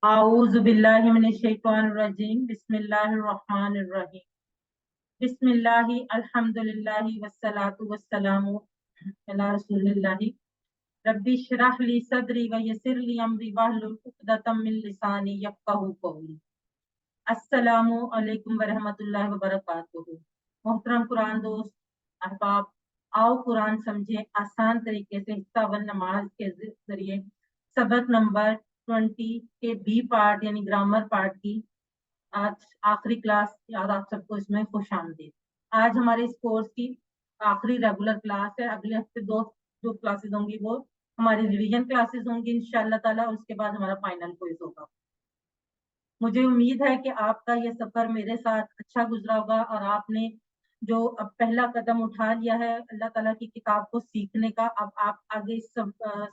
आऊज़ु बिल्लाहि मिनश शैतानिर रजीम बिस्मिल्लाहिर रहमानिर रहीम बिस्मिल्लाहि अल्हम्दुलिल्लाहि वस्सलातु वस्सलामु अला रसूलिल्लाहि रब्बि इश्रह ली सदरी व यस्सिर ली अमरी वाहलुल उक़दतम मिन लिसानी यफ़क़हू क़ौली। अस्सलामु अलैकुम व रहमतुल्लाहि व बरकातुहू। मोहतरम कुरान दोस्त अहबाब, आओ कुरान समझे आसान तरीके से हिस्सा वन नमाज के जरिए सबक नंबर 20 के बी पार्ट यानी ग्रामर पार्ट की आज आखिरी क्लास। याद आप सबको इसमें खुश आमदीद। आज हमारे इस कोर्स की आखिरी रेगुलर क्लास है। अगले हफ्ते दो जो क्लासेस होंगी वो हमारी रिवीजन क्लासेस होंगी इंशाअल्लाह ताला, और उसके बाद हमारा फाइनल क्विज होगा। मुझे उम्मीद है कि आपका ये सफर मेरे साथ अच्छा गुजरा होगा और आपने जो अब पहला कदम उठा लिया है अल्लाह ताला की किताब को सीखने का, अब आप आगे इस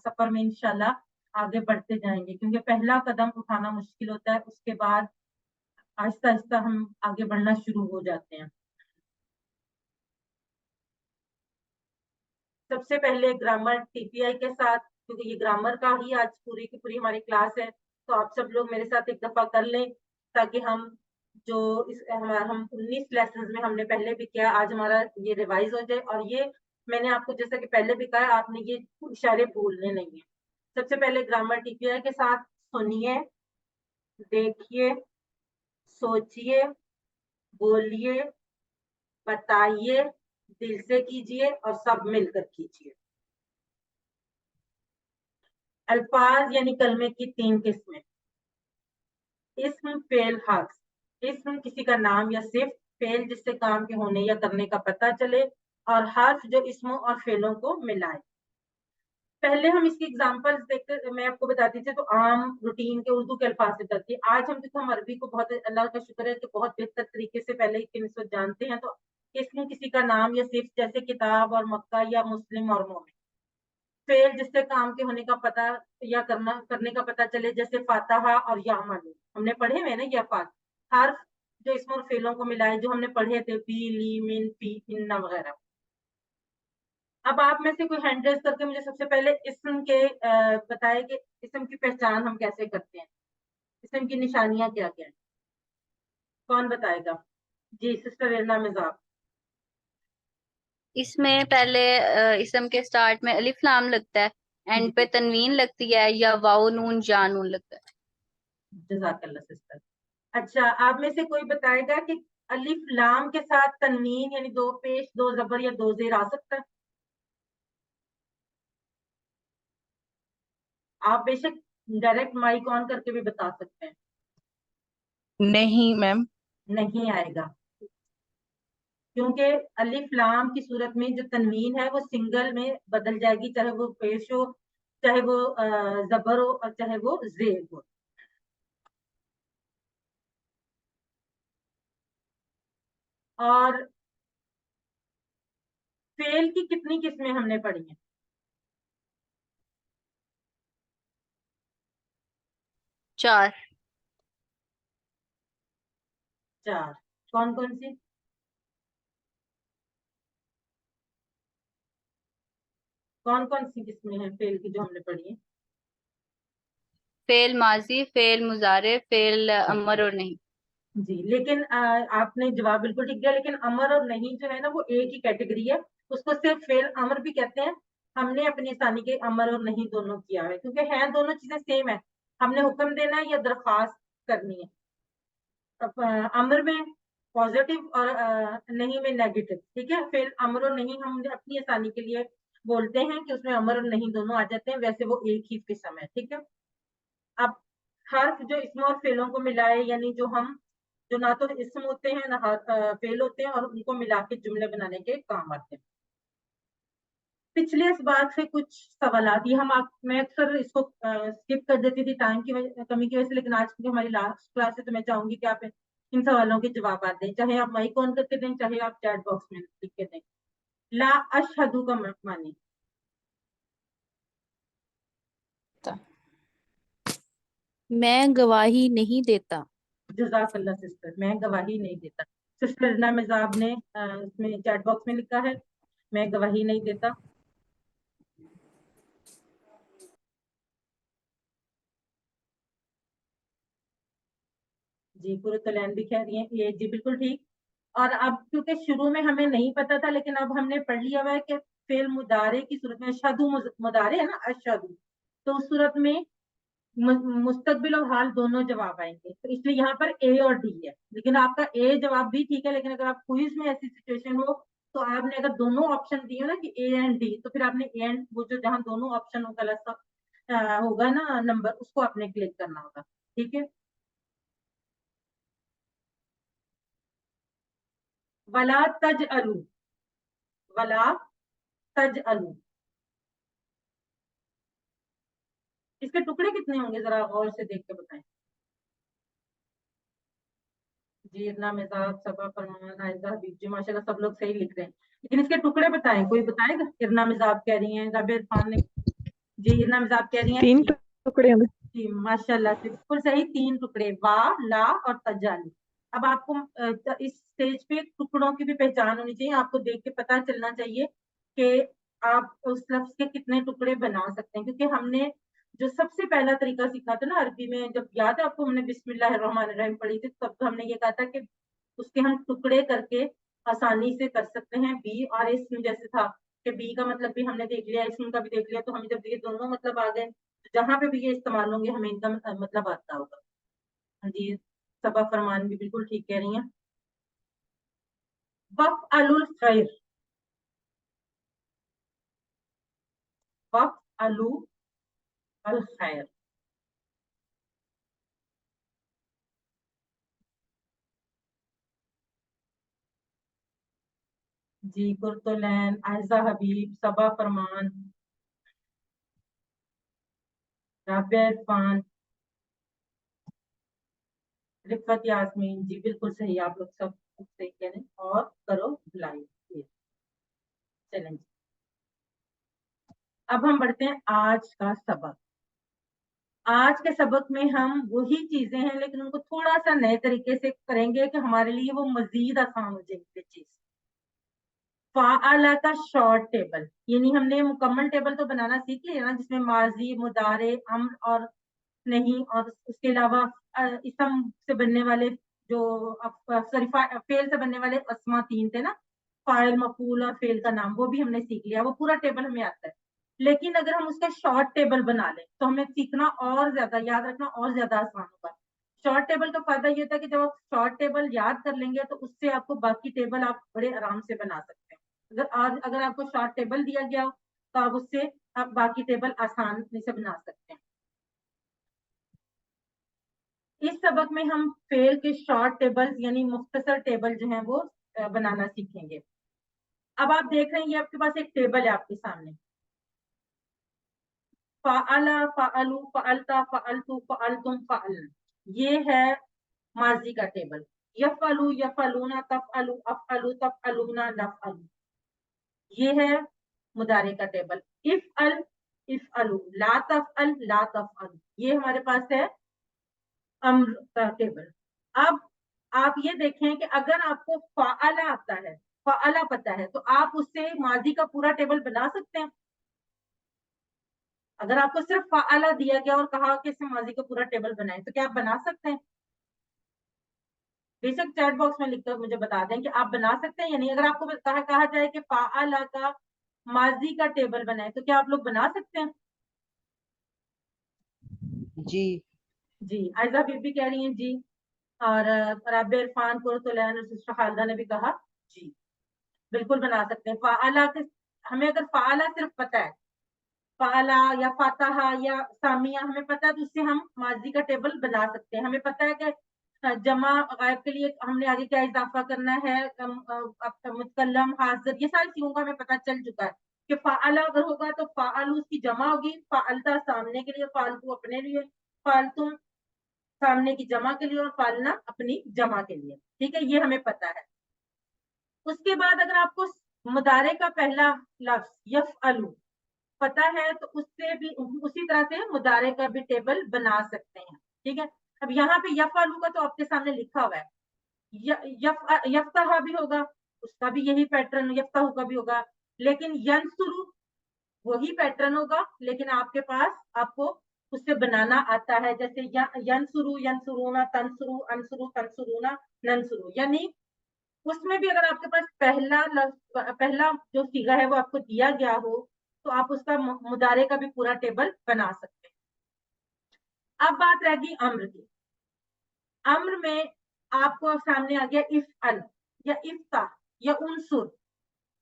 सफर में इंशाल्लाह आगे बढ़ते जाएंगे, क्योंकि पहला कदम उठाना मुश्किल होता है, उसके बाद आहिस्ता आहिस्ता हम आगे बढ़ना शुरू हो जाते हैं। सबसे पहले ग्रामर टीपीआई के साथ, क्योंकि ये ग्रामर का ही आज पूरी की पूरी हमारी क्लास है, तो आप सब लोग मेरे साथ एक दफा कर लें ताकि हम जो हम 19 लेसन में हमने पहले भी किया, आज हमारा ये रिवाइज हो जाए। और ये मैंने आपको जैसा कि पहले भी कहा, आपने ये इशारे भूलने नहीं है। सबसे पहले ग्रामर टीपीआई के साथ सुनिए, देखिए, सोचिए, बोलिए, बताइए, दिल से कीजिए और सब मिलकर कीजिए। अल्फाज यानी कलमे की 3 किस्में। इस्म, फेल, हर्फ। इस्म किसी का नाम या सिर्फ, फेल जिससे काम के होने या करने का पता चले, और हर्फ जो इसमों और फेलों को मिलाए। पहले हम इसकी एग्जांपल्स देखकर मैं आपको बताती थी, तो आम रूटीन के उर्दू के अल्फाज से करती। आज हम अरबी को बहुत, अल्लाह का शुक्र है कि बहुत बेहतर तरीके से पहले की निस्बत जानते हैं। तो इसमें किसी का नाम या सिर्फ, जैसे किताब और मक्का या मुस्लिम और मोमिन। फेल जिससे काम के होने का पता या करने का पता चले, जैसे फातहा और यामन, हमने पढ़े हुए ना ये अल्फाज। हर्फ जो इसमें और फेलों को मिलाए, जो हमने पढ़े थे, पी, ली, मिन, फी, इन्ना वगैरह। अब आप में से कोई हैंड रेज करके मुझे सबसे पहले इस्म के बताए कि इस्म की पहचान हम कैसे करते हैं, इस्म की निशानियां क्या क्या है। कौन बताएगा? जी, सिस्टर एरना मिजाब। इसमें पहले इसम के स्टार्ट में अलिफ लाम लगता है, एंड पे तनवीन लगती है, या वाओ नून जा नून लगता है। जज़ाकल्लाह सिस्टर। अच्छा, आप में से कोई बताएगा कि अलिफ लाम के साथ तनवीन यानी 2 पेश, 2 जबर या 2 जेर आ सकता है? आप बेशक डायरेक्ट माइक ऑन करके भी बता सकते हैं। नहीं मैम। नहीं आएगा, क्योंकि अलिफ लाम की सूरत में जो तनवीन है वो सिंगल में बदल जाएगी, चाहे वो पेश हो, चाहे वो जबर हो, और चाहे वो जेर हो। और फेल की कितनी किस्में हमने पढ़ी हैं? 4। 4। कौन कौन सी? कौन कौन सी किस्में हैं फेल की जो हमने पढ़ी है? फेल माजी, फेल मुजारे, फेल अमर और नहीं। जी, लेकिन आपने जवाब बिल्कुल ठीक दिया, लेकिन अमर और नहीं जो है ना वो एक ही कैटेगरी है, उसको सिर्फ फेल अमर भी कहते हैं। हमने अपनी आसानी के अमर और नहीं दोनों किया है, क्योंकि हैं दोनों चीजें सेम है। हमने हुक्म देना है या दरख्वास्त करनी है। अमर में पॉजिटिव और नहीं में नेगेटिव, ठीक है। फेल अमर और नहीं हम अपनी आसानी के लिए बोलते हैं कि उसमें अमर और नहीं दोनों आ जाते हैं, वैसे वो एक ही किस्म है, ठीक है। अब हर्फ जो इसमें और फेलों को मिलाए, यानी जो ना तो इसम होते हैं ना फेल होते हैं, और उनको मिला के जुमले बनाने के काम आते हैं। पिछले इस बात से कुछ सवालात, ये मैं अक्सर इसको स्किप कर देती थी टाइम की कमी की वजह से, लेकिन आज की हमारी लास्ट क्लास है तो मैं चाहूंगी कि आप इन सवालों के जवाब दें, चाहे आप माइक ऑन करके दें, चाहे आप चैट बॉक्स में लिख के दें। ला अशहदु का मानी? मैं गवाही नहीं देता। जज़ाकल्लाह सिस्टर, मैं गवाही नहीं देता। सिस्टर रना मिजाब ने इसमें चैट बॉक्स में लिखा है, मैं गवाही नहीं देता। جی قرۃ بھی کہہ رہی ہیں یہ جی بالکل ٹھیک. اور اب کیونکہ شروع میں ہمیں نہیں پتا تھا لیکن اب ہم نے پڑھ لیا ہوا ہے کہ فعل مضارع کی صورت میں اشہدو مضارع ہے نا اشہدو، تو اس صورت میں مستقبل اور حال دونوں جواب آئیں گے، تو اس لیے یہاں پر اے اور ڈی ہے. لیکن آپ کا اے جواب بھی ٹھیک ہے، لیکن اگر آپ کوئز میں ایسی سچویشن ہو تو آپ نے اگر دونوں آپشن دیے نا کہ اے اینڈ ڈی، تو پھر آپ نے اے اینڈ وہ جو جہاں دونوں آپشن ہوگا نا نمبر، اس کو آپ نے کلک کرنا ہوگا. ٹھیک ہے. ولا تجعلوا، ولا تجعلوا، اس کے ٹکڑے کتنے ہوں گے ذرا غور سے دیکھ کے بتائیں. جی اتنا مزاج صبا فرمان عائزہ حبیب جی ماشاء اللہ سب لوگ صحیح لکھ رہے ہیں، لیکن اس کے ٹکڑے بتائیں، کوئی بتائے گا. ارنا مزاب کہہ رہی ہیں، رابعہ عرفان نے جی ارنا مزاب کہہ رہی ہیں تین ٹکڑے ہوں گے. جی ماشاء اللہ سے بالکل صحیح، 3 ٹکڑے وا لا اور تجالی. اب آپ کو اس سٹیج پہ ٹکڑوں کی بھی پہچان ہونی چاہیے، آپ کو دیکھ کے پتا چلنا چاہیے کہ آپ اس لفظ کے کتنے ٹکڑے بنا سکتے ہیں، کیونکہ ہم نے جو سب سے پہلا طریقہ سیکھا تھا نا عربی میں، جب یاد ہے آپ کو ہم نے بسم اللہ الرحمن الرحیم پڑھی تھی، تب ہم نے یہ کہا تھا کہ اس کے ہم ٹکڑے کر کے آسانی سے کر سکتے ہیں. بی اور اسم جیسے تھا کہ بی کا مطلب بھی ہم نے دیکھ لیا، اسم کا بھی دیکھ لیا، تو ہمیں جب یہ دونوں مطلب آ گئے جہاں پہ بھی یہ استعمال ہوں گے ہمیں ان کا مطلب آتا ہوگا. جی صبا فرمان بھی بالکل ٹھیک کہہ رہی ہیں. وفعلوا الخیر، وفعلوا الخیر، جی قرۃ عائزہ حبیب صبا فرمان رابعہ عرفان رفت یاسمین جی بالکل صحیح، آپ لوگ سب صحیح کہہ رہے ہیں. اور کرو بھلائی. چلیں جی اب ہم بڑھتے ہیں آج کا سبق. آج کے سبق میں ہم وہی چیزیں ہیں لیکن ان کو تھوڑا سا نئے طریقے سے کریں گے کہ ہمارے لیے وہ مزید آسان ہو جائے گی چیز. فعلا کا شارٹ ٹیبل، یعنی ہم نے مکمل ٹیبل تو بنانا سیکھ لیا نا، جس میں ماضی مضارع امر اور نہیں، اور اس کے علاوہ اسم سے بننے والے جو فعل سے بننے والے اسما 3 تھے نا، فاعل مفعول اور فعل کا نام، وہ بھی ہم نے سیکھ لیا، وہ پورا ٹیبل ہمیں آتا ہے. لیکن اگر ہم اس کا شارٹ ٹیبل بنا لیں تو ہمیں سیکھنا اور زیادہ، یاد رکھنا اور زیادہ آسان ہوگا. شارٹ ٹیبل کا فائدہ یہ ہوتا ہے کہ جب آپ شارٹ ٹیبل یاد کر لیں گے تو اس سے آپ کو باقی ٹیبل آپ بڑے آرام سے بنا سکتے ہیں. اگر آپ کو شارٹ ٹیبل دیا گیا تو آپ اس سے آپ باقی ٹیبل آسانی سے بنا سکتے ہیں. اس سبق میں ہم فعل کے شارٹ ٹیبل یعنی مختصر ٹیبل جو ہیں وہ بنانا سیکھیں گے. اب آپ دیکھ رہے ہیں یہ آپ کے پاس ایک ٹیبل ہے آپ کے سامنے، فعلا فعلو فعلتا فعلتو فعلتم فعلن، یہ ہے ماضی کا ٹیبل. یفعلو یفعلون تفعلو افعلو تفعلون نفعل، یہ ہے مضارع کا ٹیبل. افعل افعلو لا تفعل لا تفعل، یہ ہمارے پاس ہے امر کا ٹیبل. اب آپ یہ دیکھیں کہ اگر آپ کو فعلا آتا ہے، فعلا پتا ہے، تو آپ اس سے ماضی کا پورا ٹیبل بنا سکتے ہیں. اگر آپ کو صرف فعلا دیا گیا اور کہا کہ اس سے ماضی کا پورا ٹیبل بنائیں تو کیا آپ بنا سکتے ہیں؟ بے شک چیٹ باکس میں لکھ کر مجھے بتا دیں کہ آپ بنا سکتے ہیں یا نہیں. اگر آپ کو کہا جائے کہ فعلا کا ماضی کا ٹیبل بنائیں تو کیا آپ لوگ بنا سکتے ہیں؟ جی جی عائزہ بی کہہ رہی ہیں جی، اور رابعہ عرفان قرۃ العین اور سسٹر خالدہ نے بھی کہا جی بالکل بنا سکتے ہیں. فعلا کے ہمیں اگر فعلا صرف پتا ہے، فعلا یا فاتحہ یا سامیہ ہمیں پتا ہے، تو اس سے ہم ماضی کا ٹیبل بنا سکتے ہیں. ہمیں پتا ہے کہ جمع غائب کے لیے ہم نے آگے کیا اضافہ کرنا ہے، متکلم حاضر، یہ ساری چیزوں کا ہمیں پتا چل چکا ہے کہ فعلا اگر ہوگا تو فعلو اس کی جمع ہوگی، فعلتا سامنے کے لیے، فعلتو اپنے لیے، فعلتم سامنے کی جمع کے لیے، اور فعلنا اپنی جمع کے لیے. ٹھیک ہے، یہ ہمیں پتا ہے. اس کے بعد اگر آپ کو مضارع کا پہلا لفظ یفعلو پتا ہے تو اس سے بھی اسی طرح سے مضارع کا بھی ٹیبل بنا سکتے ہیں. ٹھیک ہے، اب یہاں پہ یفعلو کا تو آپ کے سامنے لکھا ہوا ہے، یفتح بھی ہوگا، اس کا بھی یہی پیٹرن یفتح کا بھی ہوگا، لیکن ینصرو وہی پیٹرن ہوگا، لیکن آپ کے پاس آپ کو उससे बनाना आता है, जैसे यनसुरु यनसुरूना, तनसुरु अनसुरु तनसुरूना ननसुरु, यानी उसमें भी अगर आपके पास पहला जो सीगा है वो आपको दिया गया हो तो आप उसका मुदारे का भी पूरा टेबल बना सकते हैं। अब बात रहेगी अम्र की। अम्र में आपको सामने आ गया इफ अल या इफ्ता या उनसुर,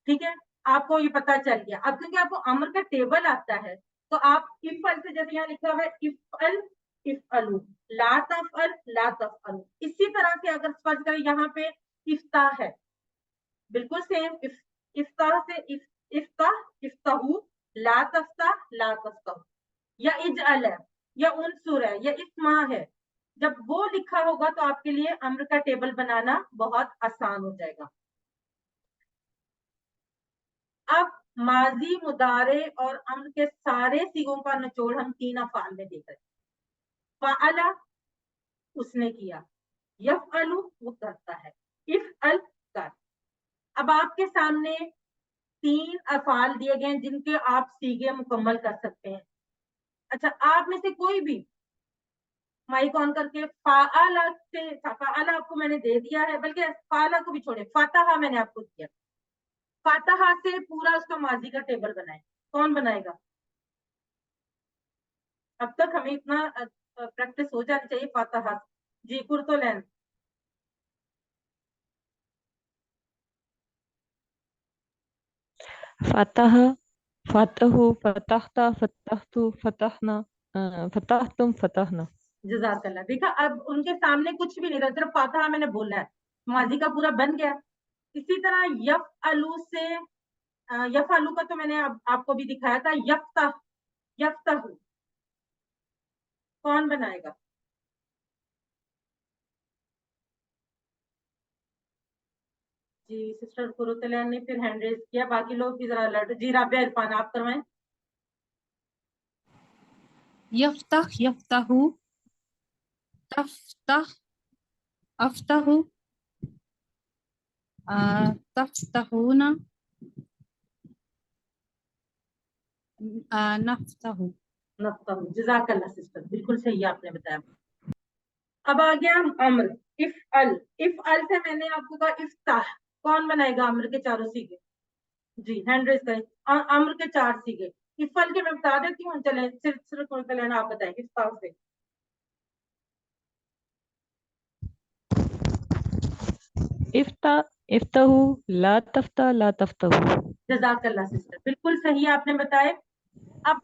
ठीक है, आपको ये पता चल गया। अब क्योंकि आपको अम्र का टेबल आता है तो आप इफ अल से, जैसे यहाँ लिखा हुआ है इफ अल इफ अलू, ला तफअल ला तफअलू, इसी तरह से अगर फर्ज करें यहाँ पे इफ्ता है, बिल्कुल सेम इफ्ता से इफ्ता इफ्ताहू, ला तफ्ता ला तफ्ताहू, या इजअल है या उनसुर है या इस्मा है, जब वो लिखा होगा तो आपके लिए अम्र का टेबल बनाना बहुत आसान हो जाएगा। अब माजी, मुदारे और अम्र के सारे सीगों का निचोड़ हम 3 अफ़आल में देख रहे हैं। फ़अला उसने किया, यफ़अलु वो करता है, इफ़अल कर। अब आपके सामने 3 अफ़आल दिए गए हैं जिनके आप सीगे मुकम्मल कर सकते हैं। अच्छा, आप में से कोई भी माइक ऑन करके फ़अला से, फ़अला आपको मैंने दे दिया है, बल्कि फ़अला को भी छोड़े, फ़तहा मैंने आपको दिया, फ़तहा से पूरा उसका माजी का टेबल बनाए। कौन बनाएगा? अब तक हमें इतना प्रैक्टिस हो जानी चाहिए फ़तहा। जी कुर्तुलैन। फतह, फतहु, फतहता, फतहतु, फतहना, फतहतुम, फतहना। जज़ाकल्लाह। देखा, अब उनके सामने कुछ भी नहीं था, सिर्फ फ़तहा मैंने बोला है, माजी का पूरा बन गया। इसी तरह यफ़अलु से, यफ़अलु का तो मैंने आपको भी दिखाया था, यफ़्तह, यफ़्तहु कौन बनाएगा? जी सिस्टर कुरुतलैन ने फिर हैंड रेज किया, बाकी लोग भी जरा अलर्ट। जी राबिया इरफान आप करवाएं। यफ्तह यफ्तहु, तफ्तह अफ्तहु, तफ्तहूना, नफ्तहु। जज़ाकल्लाह सिस्टर, बिल्कुल सही आपने बताया। अब आ गया अम्र, इफ अल। इफ अल से मैंने आपको कहा इफ्ताह, कौन बनाएगा अम्र के चारों सीगे? जी हैंड रेज करें। अम्र के 4 सीगे। इफ अल के मैं बता देती हूँ, चले सिर्फ लेना, आप बताएं इफ्ताह से। इफ्ता, इफ्तहु, ला तफ्ता, ला तफ्तहु। जज़ाकल्लाह सिस्टर, बिल्कुल सही आपने बताए। अब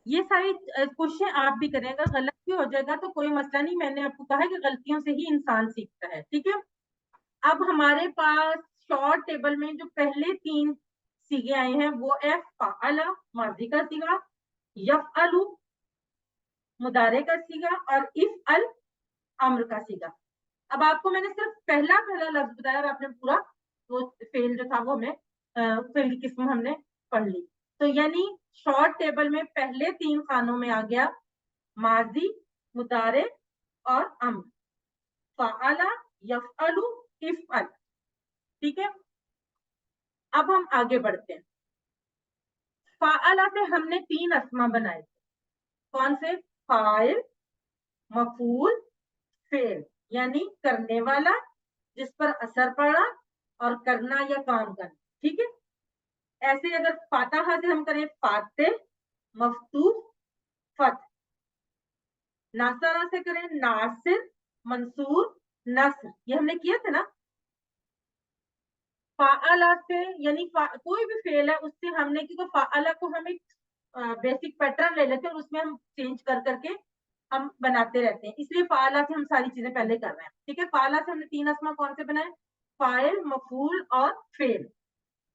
ये सारी क्वेश्चन आप भी करें, अगर गलत भी हो जाएगा तो कोई मसला नहीं, मैंने आपको कहा है कि गलतियों से ही इंसान सीखता है, ठीक है। अब हमारे पास शॉर्ट टेबल में जो पहले 3 सीगे आए हैं वो है फ़अला माजी का सीगा, यफ़अलु मुदारे का सीगा और इफ़अल अम्र का सीगा। अब आपको मैंने सिर्फ पहला लफ्ज बताया और आपने पूरा वो फेल जो था वो हमें फेल की किस्म हमने पढ़ ली। तो यानी शॉर्ट टेबल में पहले 3 खानों में आ गया माजी, मुदारे और अम्र, फ़अला, यफ़अलु, इफ़अल, ठीक है। अब हम आगे बढ़ते हैं। फ़अला से हमने 3 अस्मा बनाए थे, कौन से? फाइल, मफूल, फेल, यानी करने वाला, जिस पर असर पड़ा, और करना या काम करना, ठीक है। ऐसे अगर फातहा से हम करें फाते, मफतूह, फत। नासरा से करें नासिर, मंसूर, नस्र, ये हमने किए थे ना। फ़अला से यानी कोई भी फेल है उससे हमने, क्योंकि फ़अला को हम एक बेसिक पैटर्न ले लेते हैं और उसमें हम चेंज कर करके हम बनाते रहते हैं, इसलिए फ़अला से हम सारी चीजें पहले कर रहे हैं, ठीक है। फ़अला से हमने 3 अस्मा कौन से बनाए? फाइल, मफूल और फेल।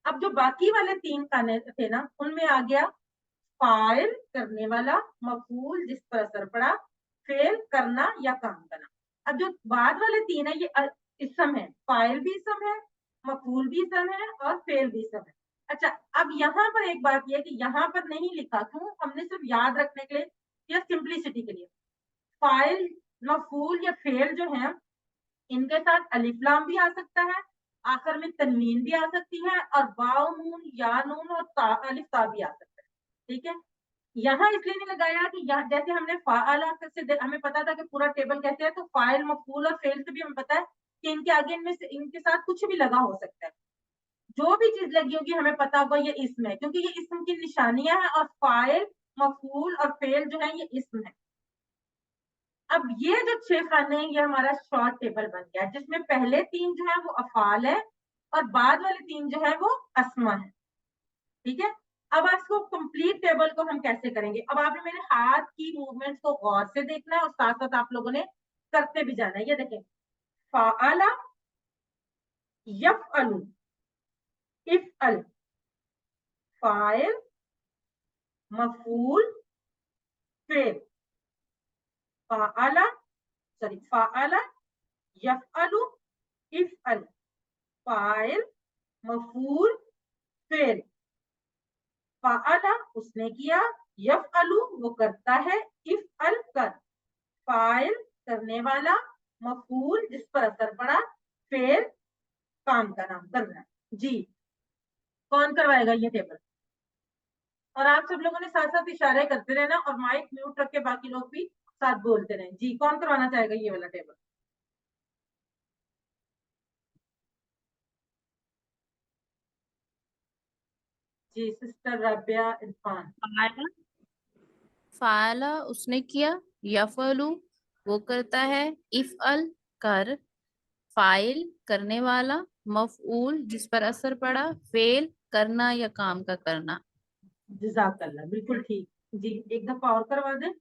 अब जो बाकी वाले 3 खाने थे ना, उनमें आ गया फाइल करने वाला, मफूल जिस पर असर पड़ा, फेल करना या काम करना। अब जो बाद वाले 3 है ये इसम है, फाइल भी इसम है, मफूल भी इसम है और फेल भी इसम है। अच्छा, अब यहाँ पर एक बात यह है कि यहाँ पर नहीं लिखा, क्यों? हमने सिर्फ याद रखने के लिए या सिंप्लिसिटी के लिए। फाइल, मफूल या फेल जो है इनके साथ अलिफ लाम भी आ सकता है, आखिर में तनवीन भी आ सकती है, और वाव नून या नून और अलिफ ता भी आ सकता है, ठीक है। یہاں اس لیے نہیں لگایا کہ یہاں جیسے ہم نے فعال سے ہمیں پتا تھا کہ پورا ٹیبل کیسے ہے، تو فاعل مفعول اور فعل سے بھی ہمیں پتا ہے کہ ان کے آگے ان کے ساتھ کچھ بھی لگا ہو سکتا ہے، جو بھی چیز لگی ہوگی ہمیں پتا ہوگا یہ اسم ہے، کیونکہ یہ اسم کی نشانیاں ہیں، اور فاعل مفعول اور فعل جو ہے یہ اسم ہے. اب یہ جو 6 خانے ہیں یہ ہمارا شارٹ ٹیبل بن گیا، جس میں پہلے 3 جو ہے وہ افعال ہے اور بعد والے 3 جو ہے وہ اسما ہے. ٹھیک ہے، اب اس کو کمپلیٹ ٹیبل کو ہم کیسے کریں گے؟ اب آپ نے میرے ہاتھ کی موومنٹس کو غور سے دیکھنا ہے اور ساتھ ساتھ آپ لوگوں نے کرتے بھی جانا ہے. یہ دیکھیں، فعل، یفعل، افعل، فاعل، مفعول، فعل. فعل، فعل، یفعل، افعل، فاعل، مفعول، فعل. فعل اس نے کیا، یفعل وہ کرتا ہے، افعل کر، فاعل کرنے والا، مفعول جس پر اثر پڑا، فعل کام کا نام کرنا. جی کون کروائے گا یہ ٹیبل؟ اور آپ سب لوگوں نے ساتھ ساتھ اشارے کرتے رہنا اور مائک میوٹ رکھ کے باقی لوگ بھی ساتھ بولتے رہیں. جی کون کروانا چاہے گا یہ والا ٹیبل؟ جی سسٹر رابعہ عرفان. فعلا اس نے کیا، یفعلو وہ کرتا ہے، افعل کر، فاعل کرنے والا، مفعول جس پر اثر پڑا، فعل کرنا یا کام کا کرنا. جزاک اللہ، بالکل ٹھیک. جی ایک دفعہ اور کروا دیں.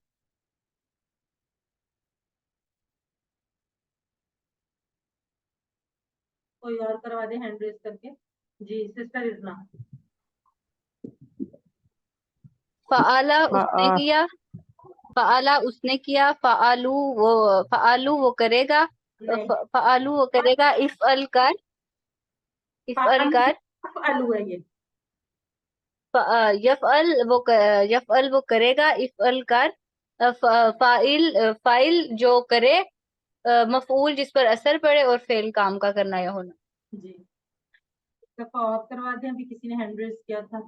کوئی اور کروا دیں ہینڈ ریز کر کے. جی سسٹر ازنا. فعلا اس نے فعال کیا، فعلا اس نے کیا، فعلو وہ کرے گا، نہیں، فعلو وہ کرے گا، افعل کر، افعل کر، فعلو ہے یہ. یفعل وہ کرے گا، افعل کر، فاعل جو کرے، مفعول جس پر اثر پڑے، اور فعل کام کا کرنا یا ہونا. جی ایک دفعہ اور کروا دیں، ابھی کسی نے ہینڈ ریز کیا تھا.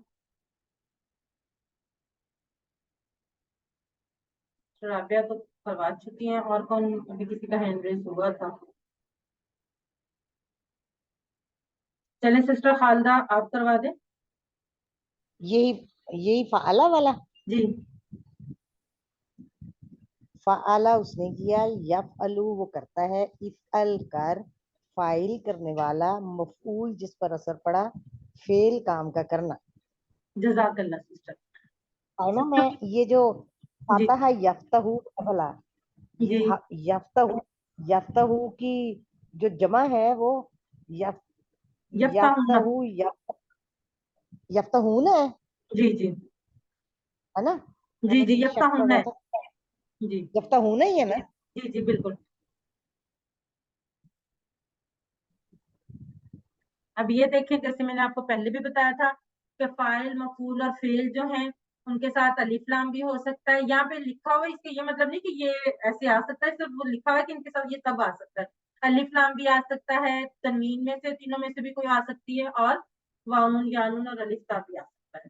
رابعہ تو کروا چکی ہیں، اور کون ابھی کسی کا ہینڈ ریز ہوا تھا؟ چلیں سسٹر خالدہ آپ کروا دیں. یہی فعلا والا. جی فعلا اس نے کیا، یفعلو وہ کرتا ہے، افعل کر، فاعل کرنے والا، مفعول جس پر اثر پڑا، فعل کام کا کرنا. جزاک اللہ سسٹر. آئینہ میں یہ جو جی آتا ہے یفتح بھلا، جی یہ یفتح کی جو جمع ہے وہ یفتحون. یفتحون ہے جی جی نا؟ جی مجھے جی یہ شک پڑ یفتحون رہا ہے. تھا. جی یفتحون ہی ہے نا؟ جی جی بالکل. اب یہ دیکھیں، جیسے میں نے آپ کو پہلے بھی بتایا تھا کہ فاعل، مفعول اور فعل جو ہیں ان کے ساتھ الف لام بھی ہو سکتا ہے. یہاں پہ لکھا ہوا ہے، اس کا یہ مطلب نہیں کہ یہ ایسے آ سکتا ہے، صرف وہ لکھا ہوا ہے کہ ان کے ساتھ یہ سب آ سکتا ہے. الف لام بھی آ سکتا ہے، تنوین میں سے تینوں میں سے بھی کوئی آ سکتی ہے، اور واؤن، یانون اور الف تا بھی آ سکتا ہے.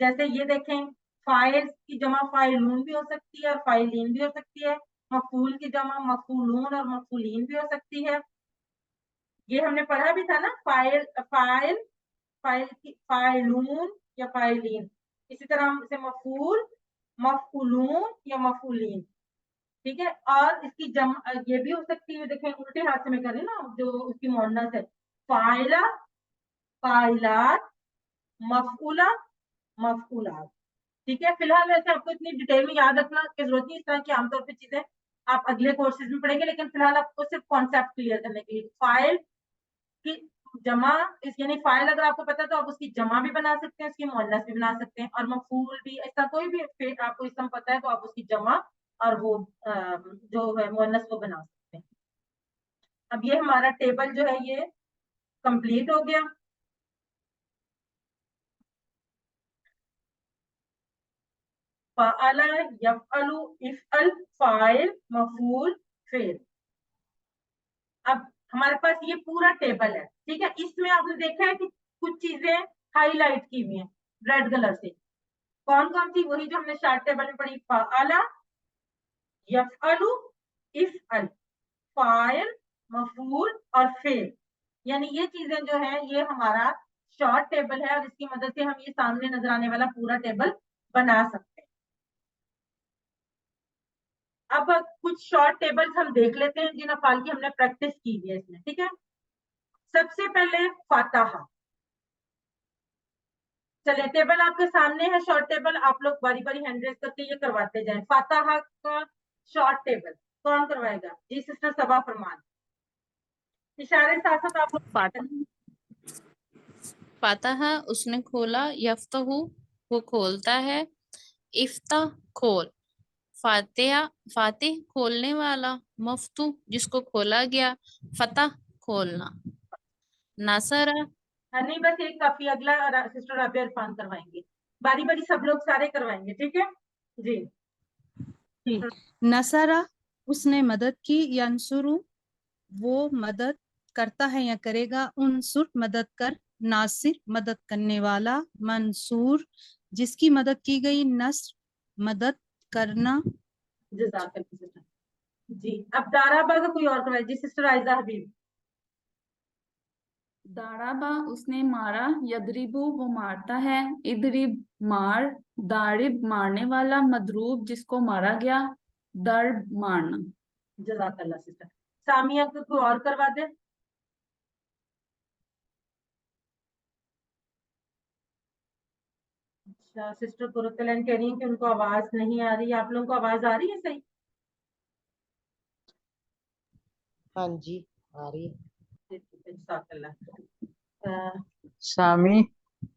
جیسے یہ دیکھیں، فاعل کی جمع فاعلون بھی ہو سکتی ہے اور فاعلین بھی ہو سکتی ہے. مفعول کی جمع مفعولون اور مفعولین بھی ہو سکتی ہے. یہ ہم نے پڑھا بھی تھا نا، فاعلون یا فاعلین. اسی طرح سے مفعول، مفعولون یا مفعولین. ٹھیک ہے، اور اس کی جمع یہ بھی ہو سکتی ہے. دیکھیں الٹے ہاتھ سے میں کریں نا، جو اس کی مؤنث ہے، فاعلہ، فاعلات، مفعولہ، مفعولات. ٹھیک ہے، فی الحال ویسے آپ کو اتنی ڈیٹیل میں یاد رکھنا کی ضرورت نہیں، اس طرح کی عام طور پہ چیزیں آپ اگلے کورسز میں پڑھیں گے، لیکن فی الحال آپ کو صرف کانسیپٹ کلیئر کرنے کے لیے فاعل کی جمع، یعنی فاعل اگر آپ کو پتا تو آپ اس کی جمع بھی بنا سکتے ہیں، اس کی مؤنث بھی بنا سکتے ہیں، اور مفعول بھی، ایسا کوئی بھی آپ کو اسم پتا ہے تو آپ اس کی جمع اور وہ جو ہے مؤنث وہ بنا سکتے ہیں. اب یہ ہمارا ٹیبل جو ہے یہ کمپلیٹ ہو گیا. فعل، یفعل، افعل، فاعل، مفعول، فعل. اب ہمارے پاس یہ پورا ٹیبل ہے. ٹھیک ہے، اس میں آپ نے دیکھا ہے کہ کچھ چیزیں ہائی لائٹ کی ہوئی ہیں ریڈ کلر سے. कौन कौन सी? वही जो हमने शार्ट टेबल में पढ़ी, फ़अला, यफ़अलु, इफ़अल, फ़ाइल, मफ़ऊल और फ़ेल। यानी ये चीजें जो है ये हमारा शॉर्ट टेबल है और इसकी मदद से हम ये सामने नजर आने वाला पूरा टेबल बना सकते हैं। अब कुछ शॉर्ट टेबल्स हम देख लेते हैं जिन अफ़आल की हमने प्रैक्टिस की है इसमें, ठीक है। सबसे पहले फातहा। चलिए टेबल आपके सामने है, शॉर्ट टेबल, आप लोग बारी बारी हैंड रेज करके ये करवाते जाएं। फातहा का शॉर्ट टेबल कौन करवाएगा? जी सिस्टर सबा फरमान। इशारे साथ साथ आप लोग। फातहा उसने खोला, यफ्तहु वो खोलता है, इफ्ता खोल, फातिहा फातिह खोलने वाला, मफ्तू जिसको खोला गया, फतह खोलना, नसरा नहीं बस एक काफी, अगला सिस्टर राबिया इरफान करवाएंगे, बारी बारी सब लोग सारे करवाएंगे, ठीक है जी। जी। नसरा उसने मदद की, यंसुरु वो मदद करता है या करेगा, उनसुर मदद कर, नासिर मदद करने वाला, मंसूर जिसकी मदद की गई, नस्र मदद करना। जज़ाकल्लाह सिस्टर जी। अब दाराबा का कोई और करवाए जी सिस्टर आयजा हबीब। दाराबा उसने मारा, यदरिबु वो मारता है, इदरिब मार, दारिब मारने वाला, मदरूब जिसको मारा गया, दर्ब मारना। जज़ाकल्लाह सिस्टर। सामिया को कोई और करवा दे। अच्छा सिस्टर कुरतलन कह रही है कि उनको आवाज नहीं आ रही, आप लोगों को आवाज आ रही है सही? हाँ जी आ रही है। जज़ाकल्लाह। सामी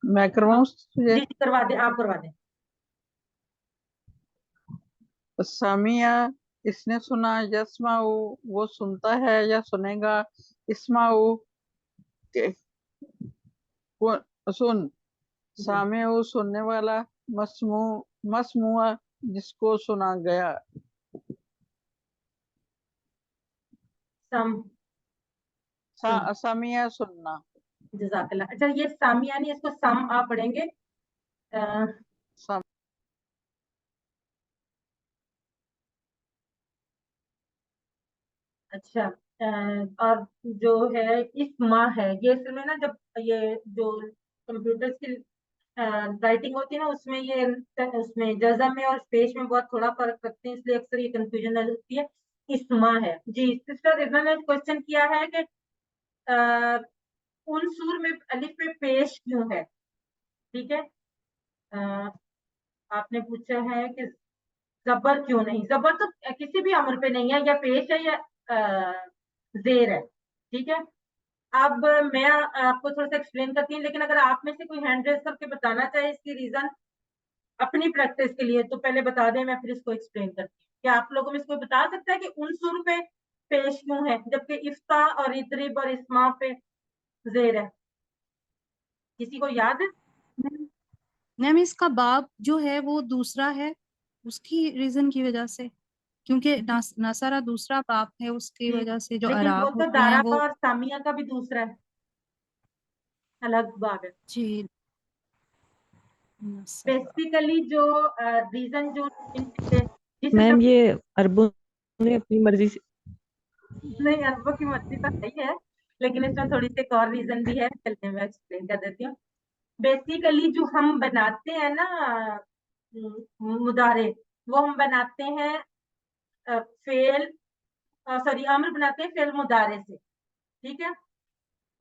मैं करवाऊं तुझे? जी करवा दे, आप करवा दे। सामिया इसने सुना, यस्माऊ वो सुनता है या सुनेगा, इस्माऊ सुन, सामेऊ सुनने वाला, मसमुआ जिसको सुना गया। सामिया सुनना। जज़ाकल्लाह। अच्छा ये सामिया नहीं, इसको सम आप पढ़ेंगे। अच्छा और जो है इस्मा है, ये असल में ना जब ये जो कंप्यूटर्स की राइटिंग होती है ना उसमें ये उसमें जज़म में और पेश में बहुत थोड़ा फर्क रखते हैं, इसलिए अक्सर ये कंफ्यूजन होती है। इस्मा है जी। सिस्टर रिजवा ने क्वेश्चन किया है कि उन सूर में अलिफ में पेश क्यों है, ठीक है। आपने पूछा है कि जबर क्यों नहीं, जबर तो किसी भी अमर पे नहीं है, या पेश है या जेर है, ठीक है। अब मैं आपको थोड़ा सा एक्सप्लेन करती हूँ, लेकिन अगर आप में से कोई हैंड रेज करके बताना चाहे इसकी रीजन अपनी प्रैक्टिस के लिए तो पहले बता दें, मैं फिर इसको एक्सप्लेन करती हूँ। क्या आप लोगों में से कोई बता सकता है कि उन सुर पे पेश क्यों है जबकि इफ्ता और इदरिब और इस्मा पे जेर है? किसी को याद है? मैम इसका बाब जो है वो दूसरा है, उसकी रीजन की वजह से, क्योंकि नसारा दूसरा बाब है, उसकी वजह से जो लेकिन वो अराब तो होते हैं दाराबा वो। और सामिया का भी दूसरा है, अलग बाब है जी बेसिकली। जो रीजन जो मैम ये अरबों ने अपनी मर्जी से नहीं, अरबों की मर्जी तो सही है, लेकिन इसमें थोड़ी सी एक और रीजन भी है, चलते मैं एक्सप्लेन कर देती हूँ। बेसिकली जो हम बनाते हैं ना मुदारे, वो हम बनाते हैं फेल, सॉरी अम्र बनाते हैं फेल मुदारे से, ठीक है।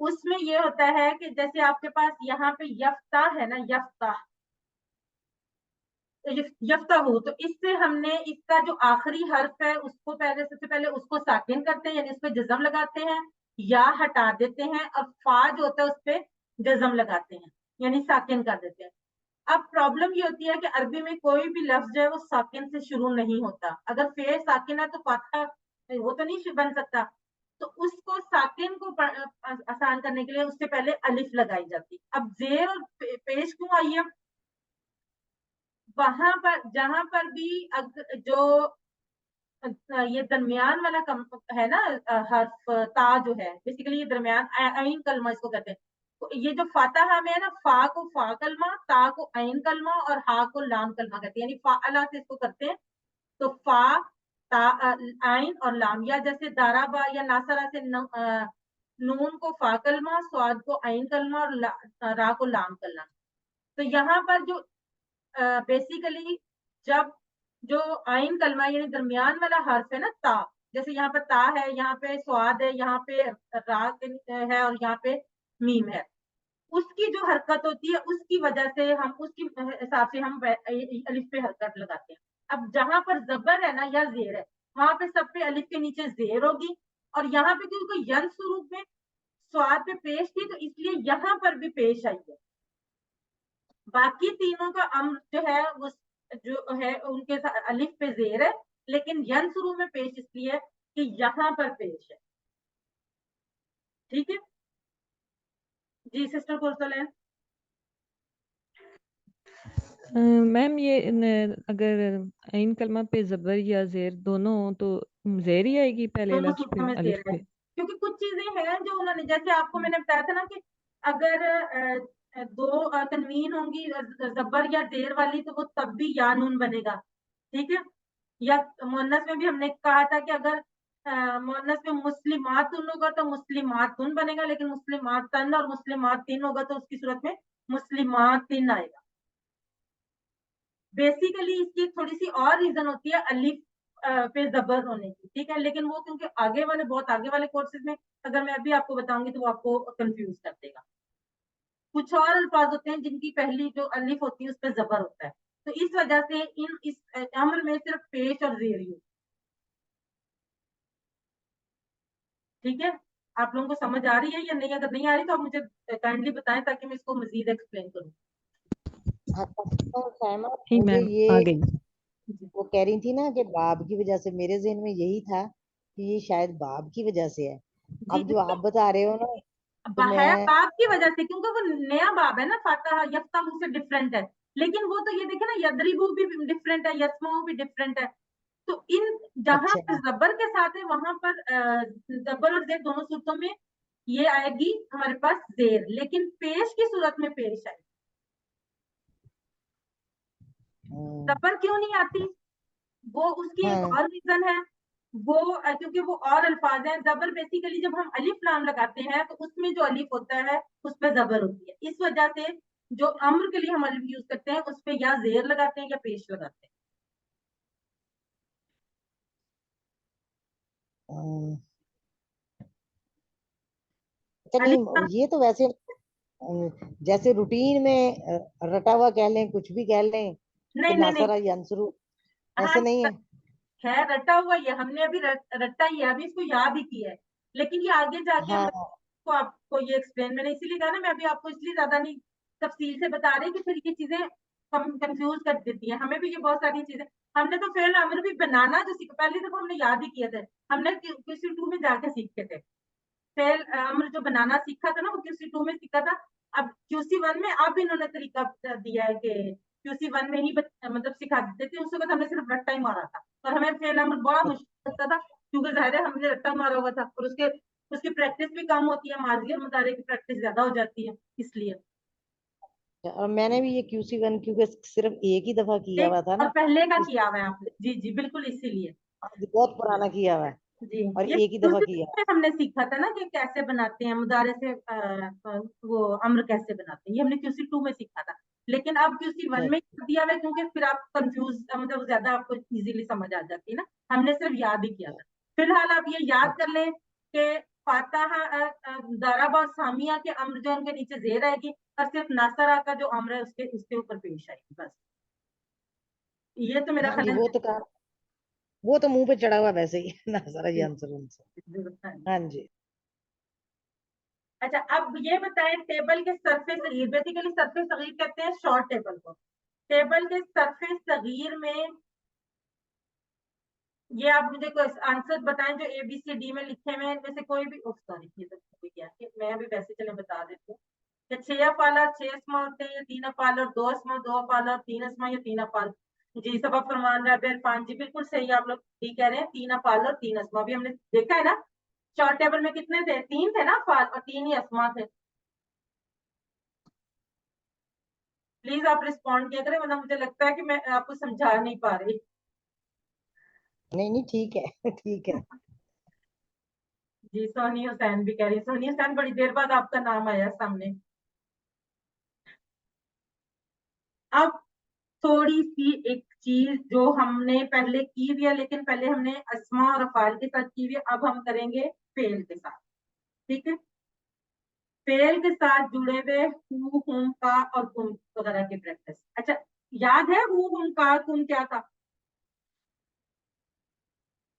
उसमें ये होता है कि जैसे आपके पास यहाँ पे यफ्ता है ना, यफ्ता यफ्ता हो, तो इससे हमने इसका जो आखिरी हर्फ है उसको पहले, सबसे पहले उसको साकिन करते हैं, यानी उस पर जज्म लगाते हैं या हटा देते हैं, और फा जो होता है उस पर जज्म लगाते हैं यानी साकिन कर देते हैं। अब प्रॉब्लम ये होती है कि अरबी में कोई भी लफ्ज जो है वो साकिन से शुरू नहीं होता। अगर फे साकिन है तो फातहा वो तो नहीं बन सकता, तो उसको साकिन को आसान करने के लिए उससे पहले अलिफ लगाई जाती। अब जेर और पेश क्यों आई है? वहां पर जहां पर भी जो ये दरमियान वाला है ना हर्फ ता जो है, बेसिकली ये दरमियान आइन कलमा इसको कहते हैं, یہ جو فاتحہ میں ہے نا، فا کو فا کلمہ، تا کو عین کلمہ اور ہا کو لام کلمہ کہتے ہیں، یعنی فعلا سے اس کو کرتے ہیں. تو فا، تا، عین اور لام، یا جیسے دارابا یا ناصرہ سے نون کو فا کلمہ، سواد کو عین کلمہ اور را کو لام کلمہ. تو یہاں پر جو بیسیکلی جب جو عین کلمہ یعنی درمیان والا حرف ہے نا تا، جیسے یہاں پہ تا ہے، یہاں پہ سواد ہے، یہاں پہ را ہے اور یہاں پہ میم ہے، اس کی جو حرکت ہوتی ہے اس کی وجہ سے ہم اس کی حساب سے ہم الف پہ حرکت لگاتے ہیں. اب جہاں پر زبر ہے نا یا زیر ہے، وہاں پہ سب پہ الف کے نیچے زیر ہوگی، اور یہاں پہ کیونکہ ین سروپ میں سواد پہ پیش تھی تو اس لیے یہاں پر بھی پیش آئی ہے. باقی تینوں کا امر جو ہے وہ جو ہے ان کے الف پہ زیر ہے، لیکن ین شروع میں پیش اس لیے کہ یہاں پر پیش ہے. ٹھیک ہے جی سسٹر کورسلین. میم یہ اگر عین کلمہ پہ زبر یا زیر دونوں ہوں تو زیر ہی آئے گی پہلے دونوں لفظ صورتوں پہ میں زیر الف ہے، پہ؟ کیونکہ کچھ چیزیں ہیں جو انہوں نے، جیسے آپ کو میں نے بتایا تھا نا کہ اگر دو تنوین ہوں گی زبر یا زیر والی تو وہ تب بھی یا نون بنے گا. ٹھیک ہے، یا مؤنث میں بھی ہم نے کہا تھا کہ اگر مؤنث میں مسلمات تن ہوگا تو مسلمات تن بنے گا، لیکن مسلمات تن اور مسلمات تین ہوگا تو اس کی صورت میں مسلمات تین آئے گا. بیسیکلی اس کی تھوڑی سی اور ریزن ہوتی ہے الف پہ زبر ہونے کی. ٹھیک ہے، لیکن وہ کیونکہ آگے والے بہت آگے والے کورسز میں اگر میں ابھی آپ کو بتاؤں گی تو وہ آپ کو کنفیوز کر دے گا. کچھ اور الفاظ ہوتے ہیں جن کی پہلی جو الف ہوتی ہے اس پہ زبر ہوتا ہے، تو اس وجہ سے اس امر میں صرف پیش اور زیر ہی. ٹھیک ہے، آپ لوگوں کو سمجھ آ رہی ہے یا نہیں؟ اگر نہیں آ رہی تو آپ مجھے کائنڈلی بتائیں تاکہ میں اس کو مزید ایکسپلین کروں. نہیں مجھے میم یہ آ گئی. وہ کہہ رہی تھی نا کہ باب کی وجہ سے، میرے ذہن میں یہی تھا کہ یہ شاید باب کی وجہ سے ہے. اب جو آپ بتا رہے ہو نا تو ہے میں باب کی وجہ سے، کیونکہ وہ نیا باب ہے نا، فاتحہ یفتح سے ڈفرینٹ ہے. لیکن وہ تو یہ دیکھیں نا، یدریبو بھی ڈفرینٹ ہے، یسمعو بھی ڈفرینٹ ہے. تو ان جہاں اچھا پر زبر کے ساتھ ہے وہاں پر زبر اور زیر دونوں صورتوں میں یہ آئے گی ہمارے پاس زیر، لیکن پیش کی صورت میں پیش آئے. زبر کیوں نہیں آتی؟ وہ اس کی ایک اور ریزن ہے، وہ کیونکہ وہ اور الفاظ ہیں. زبر بیسیکلی جب ہم الف لام لگاتے ہیں تو اس میں جو الف ہوتا ہے اس پہ زبر ہوتی ہے. اس وجہ سے جو امر کے لیے ہم الف یوز کرتے ہیں اس پہ یا زیر لگاتے ہیں یا پیش لگاتے ہیں. چلیے یہ تو ویسے جیسے روٹین میں رٹا ہوا کہہ لیں، کچھ بھی کہہ لیں کہ ناصرہ ینصرو، ایسے نہیں ہے. رٹا ہوا یہ ہم نے ابھی رٹا ہی ہے، ابھی اس کو یاد ہی کیا ہے، لیکن یہ آگے جا کے کو آپ کو یہ ایکسپلین، میں نے اسی لیے کہا نا میں ابھی آپ کو اس لیے زیادہ نہیں تفصیل سے بتا رہی کہ پھر یہ چیزیں کنفیوز کر دیتی ہیں ہمیں بھی. یہ بہت ساری چیزیں ہم نے تو فعل امر بھی بنانا جو سیکھا پہلی دفعہ ہم نے یاد ہی کیا تھا، ہم نے QC 2 میں جا کے سیکھتے تھے. فعل امر جو بنانا سیکھا تھا نا وہ QC 2 میں سیکھا تھا. اب QC 1 میں اب انہوں نے طریقہ دیا ہے کہ QC 1 میں ہی مطلب سکھا دیتے تھے. اس وقت ہم نے صرف رٹا ہی مارا تھا اور ہمیں فعل امر بڑا مشکل لگتا تھا کیونکہ ظاہر ہے ہم نے رٹا مارا ہوا تھا اور اس کی پریکٹس بھی کم ہوتی ہے، ماضی اور مضارع کی پریکٹس زیادہ ہو جاتی ہے اس لیے. اور میں نے بھی یہ QC 1 کیونکہ صرف ایک ہی دفعہ کیا ہوا تھا نا، اور پہلے کا کیا ہوا ہے آپ نے. جی جی بالکل اسی لیے بہت پرانا کیا ہوا ہے جی. اور یہ ایک ہی دفعہ کیا. ہم نے سیکھا تھا نا کہ کیسے بناتے ہیں مضارع سے وہ امر کیسے بناتے ہیں، یہ ہم نے QC 2 میں سیکھا تھا. لیکن اب QC 1 میں دیا ہوا ہے کیونکہ پھر آپ کنفیوز مطلب زیادہ آپ کو ایزیلی سمجھ آ جاتی ہے نا. ہم نے صرف یاد ہی کیا تھا. فی الحال آپ یہ یاد کر لیں کہ فاتحہ ضرب اور سامیہ کے امر جو ان کے نیچے زیر آئے گی اور صرف ناصرہ کا جو امر ہے اس کے اوپر پیش آئے گی. بس یہ تو میرا خیال ہے وہ تو منہ پہ چڑھا ہوا ویسے ہی ناصرہ ینصرو. ہاں جی. اچھا اب یہ بتائیں ٹیبل کے صرف صغیر، بیسیکلی صرف صغیر کہتے ہیں شارٹ ٹیبل کو. ٹیبل کے صرف صغیر میں یہ آپ مجھے کوئی آنسر بتائیں جو ABCD میں لکھے ہوئے ہیں، ان میں سے کوئی بھی میں بھی ویسے چلے بتا دیتی ہوں کہ 6 افعال 6 اسما ہوتے ہیں، یا 3 افعال اور 2 اسما، 2 افعال اور 3 اسما یا 3 افعال. جی سبق فرمان رابع عرفان جی بالکل صحیح، آپ لوگ ٹھیک کہہ رہے ہیں. 3 افعال اور 3 اسما بھی ہم نے دیکھا ہے نا. شارٹ ٹیبل میں کتنے تھے؟ 3 تھے نا افعال اور 3 ہی اسما تھے. प्लीज आप रिस्पॉन्ड किया करें, वरना मुझे लगता है कि मैं आपको समझा नहीं पा रही। नहीं ठीक है ठीक है। जी सोनी हुसैन भी कह रही है। सोनी हुसैन बड़ी देर बाद आपका नाम आया सामने। अब थोड़ी सी एक चीज जो हमने पहले की हुई है, लेकिन पहले हमने अस्मा और अफाल के साथ की हुई है, अब हम करेंगे फेल के साथ। ठीक है, फेल के साथ जुड़े हुए हु हुम का और तुम वगैरह की प्रैक्टिस। अच्छा, याद है हु हुम का तुम क्या था?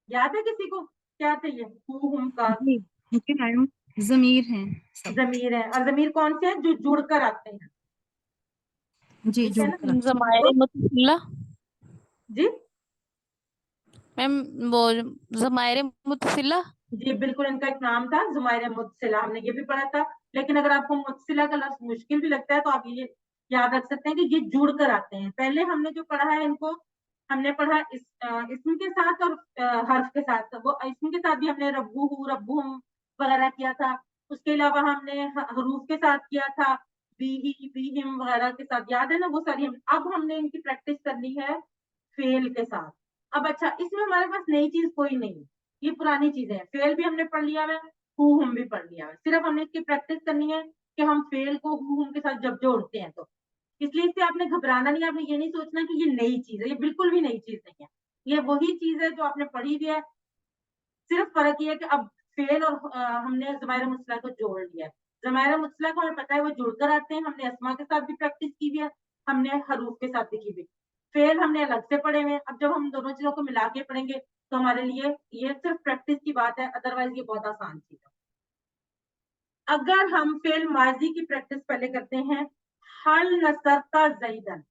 याद है किसी को क्या थे ये हु हुम का? जी ओके मैडम, जमीर हैं सब। जमीर है, और जमीर कौन से हैं? जो जुड़कर आते हैं। जी ठीक है ना? जुड़कर। जमायरे मुतसिला। जी मैम वो जमायरे मुतसिला। जी बिल्कुल, इनका एक नाम था जुमायरा मुत्सिला, हमने ये भी पढ़ा था। लेकिन अगर आपको मुत्सिला का लफ्ज मुश्किल भी लगता है तो आप ये याद रख सकते हैं कि ये जुड़ कर आते हैं। पहले हमने जो पढ़ा है इनको, हमने पढ़ा इसम के साथ और हर्फ के साथ। वो इसम के साथ भी हमने रब्बू रब्बुहुम वगैरह किया था। उसके अलावा हमने हरूफ के साथ किया था, बीही बीहिम वगैरह के साथ, याद है ना वो सारी। अब हमने इनकी प्रैक्टिस करनी है फेल के साथ। अब अच्छा, इसमें हमारे पास नई चीज कोई नहीं है, ये पुरानी चीजें हैं। फेल भी हमने पढ़ लिया है, हु हुम भी पढ़ लिया है। सिर्फ हमने इसकी प्रैक्टिस करनी है कि हम फेल को हु हुम के साथ जब जोड़ते हैं तो। इसलिए इससे आपने घबराना नहीं, आपने ये नहीं सोचना कि ये नई चीज है, ये बिल्कुल भी नई चीज नहीं है। ये वही चीज है जो आपने पढ़ी हुई है। सिर्फ फर्क ये है कि अब फेल और हमने जमायरा मुस्ला को जोड़ लिया है। जमायरा मुस्ला को हमें पता है वो जुड़कर आते हैं, हमने अस्मा के साथ भी प्रैक्टिस की हुई है, हमने हरूफ के साथ भी की हुई। फेल हमने अलग से पढ़े हुए हैं। अब जब हम दोनों चीजों को मिला के पढ़ेंगे तो हमारे लिए ये सिर्फ प्रैक्टिस की बात है, अदरवाइज ये बहुत आसान चीज है। अगर हम फेल माजी की प्रैक्टिस पहले करते हैं, हल नसरता जैदन,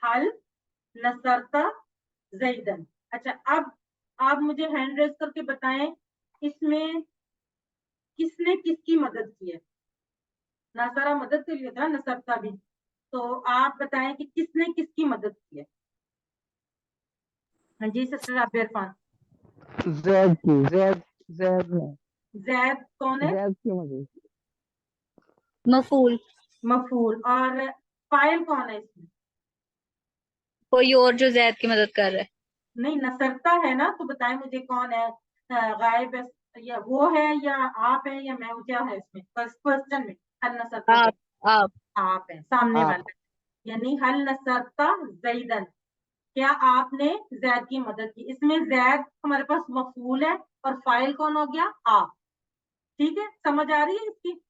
हल नसरता जैदन। अच्छा, अब आप मुझे हैंड रेज करके बताएं इसमें किसने किसकी मदद की है? नसरा मदद के लिए था, नसरता भी। तो आप बताएं कि किसने किसकी मदद की है? हाँ जी सिस्टर आप इरफान। जैद की, जैद ने, जैद कौन है? जैद की मदद की। मफूल। मफूल। और फाइल कौन है इसमें? कोई और जो जैद की मदद कर रहा है। नहीं, नसरता है ना, तो बताएं मुझे कौन है? गायब है या वो है या आप है या मैं हूँ, क्या है इसमें क्वेश्चन में? हल नसरता आप आप आप है सामने आप। वाला, यानी हल नसरता जैदन, क्या आपने जैद की मदद की? इसमें जैद हमारे पास मफूल है और फाइल कौन हो गया? आप। ठीक है, समझ आ रही है इसकी?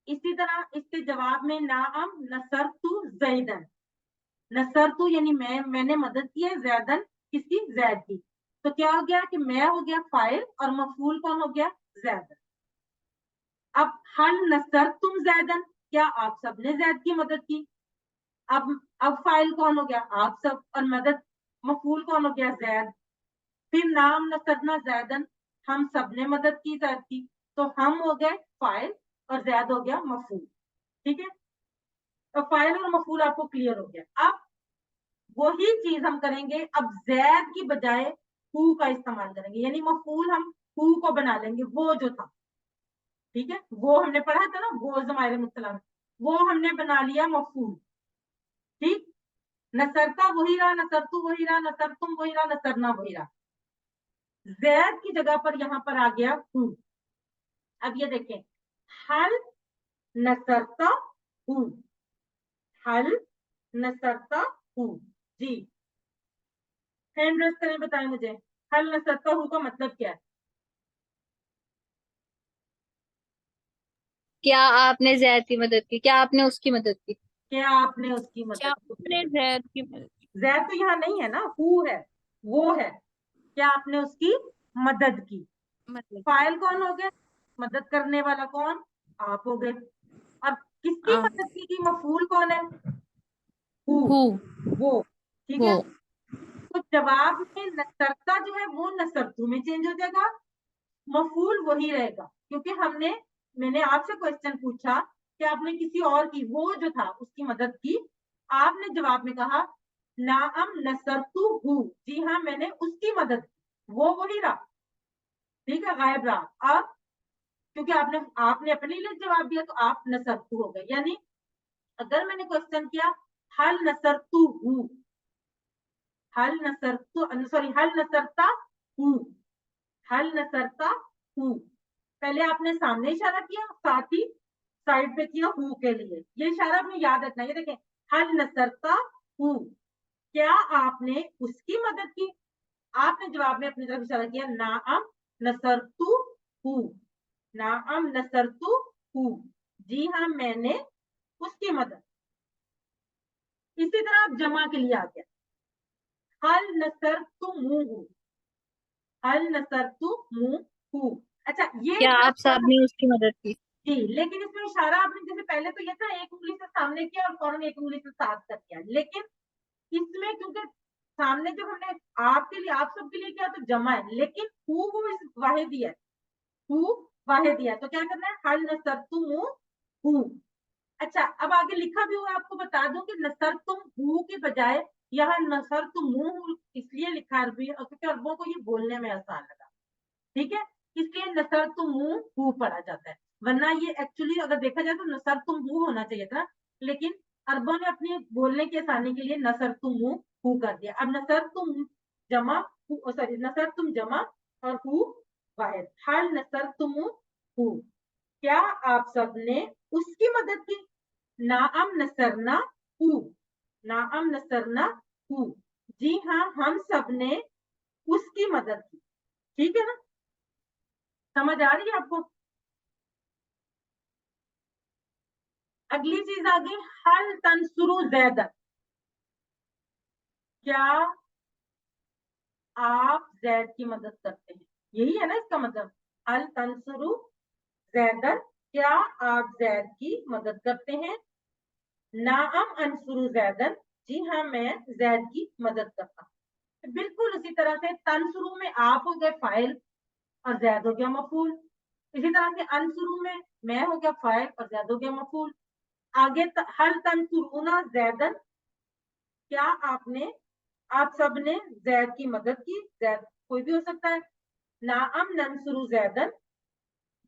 इसी तरह इसके जवाब में नाम नसरतु जैदन, नसरतु यानी मैंने मदद की है जैदन, किसकी? जैद की। तो क्या हो गया कि मैं हो गया फाइल और मफूल कौन हो गया? जैदन। अब हल नसरतुम जैदन, क्या आप सबने जैद की मदद की? अब फाइल कौन हो गया? आप सब, और मदद मफूल कौन हो गया? जैद। फिर नाम नसरना जैदन, हम सबने मदद की जैद की, तो हम हो गए फाइल और जैद हो गया मफूल। ठीक है, तो फाइल और मफूल आपको क्लियर हो गया। अब वही चीज हम करेंगे, अब जैद की बजाय हु का इस्तेमाल करेंगे, यानी मफूल हम हु को बना लेंगे, वो जो था। ठीक है, वो हमने पढ़ा था ना, वो जमायरे मुत्तला में, वो हमने बना लिया मफूल। ठीक, नसरता वही रहा, नसरतु वही रहा, नसरतुम वही रहा, नसरना वही रहा। जैद की जगह पर यहां पर आ गया हु। अब ये देखें, हल नसरता हु, हल नसरता हु। जी हैंड रेस करें, बताएं मुझे हल नसरता हु का मतलब क्या है? क्या आपने जैद की मदद की? क्या आपने उसकी मदद की? क्या आपने उसकी क्या मदद आपने की? जैद की मदद की? जैद तो यहाँ नहीं है ना, हु है, वो है। क्या आपने उसकी मदद की? मतलब फाइल कौन हो गया? मदद करने वाला कौन? आप हो गए। और किसकी आ, मदद की? मफूल कौन है? हु, हु वो। ठीक वो है, तो जवाब में नसरता जो है वो नसरतु में चेंज हो जाएगा, मफूल वही रहेगा, क्योंकि मैंने आपसे क्वेश्चन पूछा कि आपने किसी और की, वो जो था उसकी मदद की, आपने जवाब में कहा नाम नसरतु हु, जी हाँ मैंने उसकी मदद की, वो वही रहा। ठीक है, गायब रहा। अब क्योंकि आपने अपने लिए जवाब दिया तो आप नसरतु हो गए। यानी अगर मैंने क्वेश्चन किया हल नसरतु हूँ, हल नसरतु सॉरी हल नसरता हूँ, हल नसरता हूँ, पहले आपने सामने इशारा किया, साथ ही साइड पे किया हूँ के लिए। ये इशारा आपने याद रखना है। ये देखें हल नसरता हूँ, क्या आपने उसकी मदद की? आपने जवाब में अपनी तरफ इशारा किया, नाअम नसरतु हूँ, नाअम नसरतु हूँ, जी हाँ मैंने उसकी मदद। इसी तरह आप जमा के लिए आ गया, हल नसरतुमुहु, हल नसरतुमुहु। अच्छा ये क्या जो आप सब ने उसकी मदद की? जी, लेकिन इसमें इशारा आपने जैसे पहले तो ये था एक उंगली से सामने किया और फौरन एक उंगली से साथ कर किया, लेकिन इसमें क्योंकि सामने जो हमने आपके लिए आप सबके लिए किया तो जमा है, लेकिन हु वो इस वाहिदी है, हु वाहिदी है, तो क्या करना है हल नसरतुमुहु। अच्छा अब आगे लिखा भी हुआ है, आपको बता दूं कि नसरतुमहु के बजाय यहाँ नसरतुमुहु इसलिए लिखा अरबी क्योंकि अरबों को ये बोलने में आसान लगा, ठीक है, इसलिए नसरतुमुहु पढ़ा जाता है, वरना ये एक्चुअली अगर देखा जाए तो नसरतुमहु होना चाहिए था, लेकिन अरबों ने अपनी बोलने की आसानी के लिए नसरतुमुहु कर दिया। अब नसरतुम जमा सॉरी नसरतुम जमा और हु वाहिद, हल नसरतुमुहु, क्या आप सबने उसकी मदद की? नाअम नसरना हु, नाअम नसरना हु, जी हाँ हम सबने उसकी मदद की। ठीक है ना, समझ आ रही है आपको? अगली चीज आ गई हल तंसुरु ज़ैदन, क्या आप जैद की मदद करते हैं? यही है ना इसका मतलब, हल तंसुरु ज़ैदन, क्या आप जैद की मदद करते हैं? नाअम अंसुरु ज़ैदन, जी हाँ मैं जैद की मदद करता हूँ। बिल्कुल उसी तरह से तंसुरु में आप हो गए फाइल और जैद हो गया मफूल, इसी तरह से अंसुरु में मैं हो गया फाइल और जैद हो गया मफूल। आगे हल तंसुरूना ज़ैदन, क्या आप सबने जैद की मदद की? जैद कोई भी हो सकता है। नाअम नंसुरु ज़ैदन,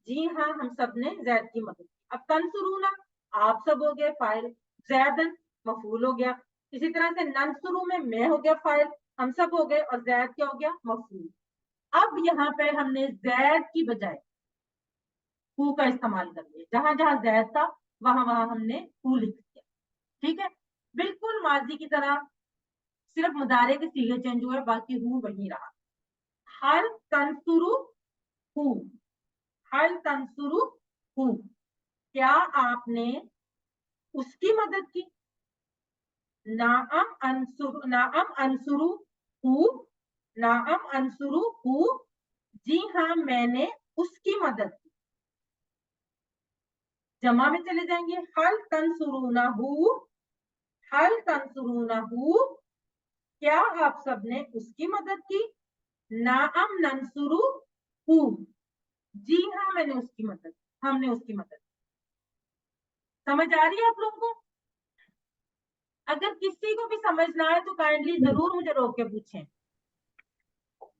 जी हाँ हम सबने जैद की मदद की। अब तंसुरूना आप सब हो गए फाइल, ज़ैदन मफूल हो गया, इसी तरह से नंसुरु में मैं हो गया फाइल, हम सब हो गए, और जैद क्या हो गया मफूल। अब यहाँ पे हमने जैद की बजाय हु का इस्तेमाल कर लिया, जहां जहां जैद था वहां वहां हमने हु लिख दिया। ठीक है, बिल्कुल माजी की तरह, सिर्फ मुदारे के सीगे चेंज हुए, बाकी हु वही रहा। हल तंसुरु हु, हल तंसुरु हु, क्या आपने उसकी मदद की? नाअम अंसुरु हु, नाअम अंसुरु हु, जी हाँ मैंने उसकी मदद की। जमा में चले जाएंगे, हल तंसुरूना हु, हल तंसुरूना हु, क्या आप सबने उसकी मदद की? नाअम नंसुरु हु, जी हाँ मैंने उसकी मदद, हमने उसकी मदद। समझ आ रही है आप लोगों को? अगर किसी को भी समझ ना आए तो काइंडली जरूर मुझे रोक के पूछें।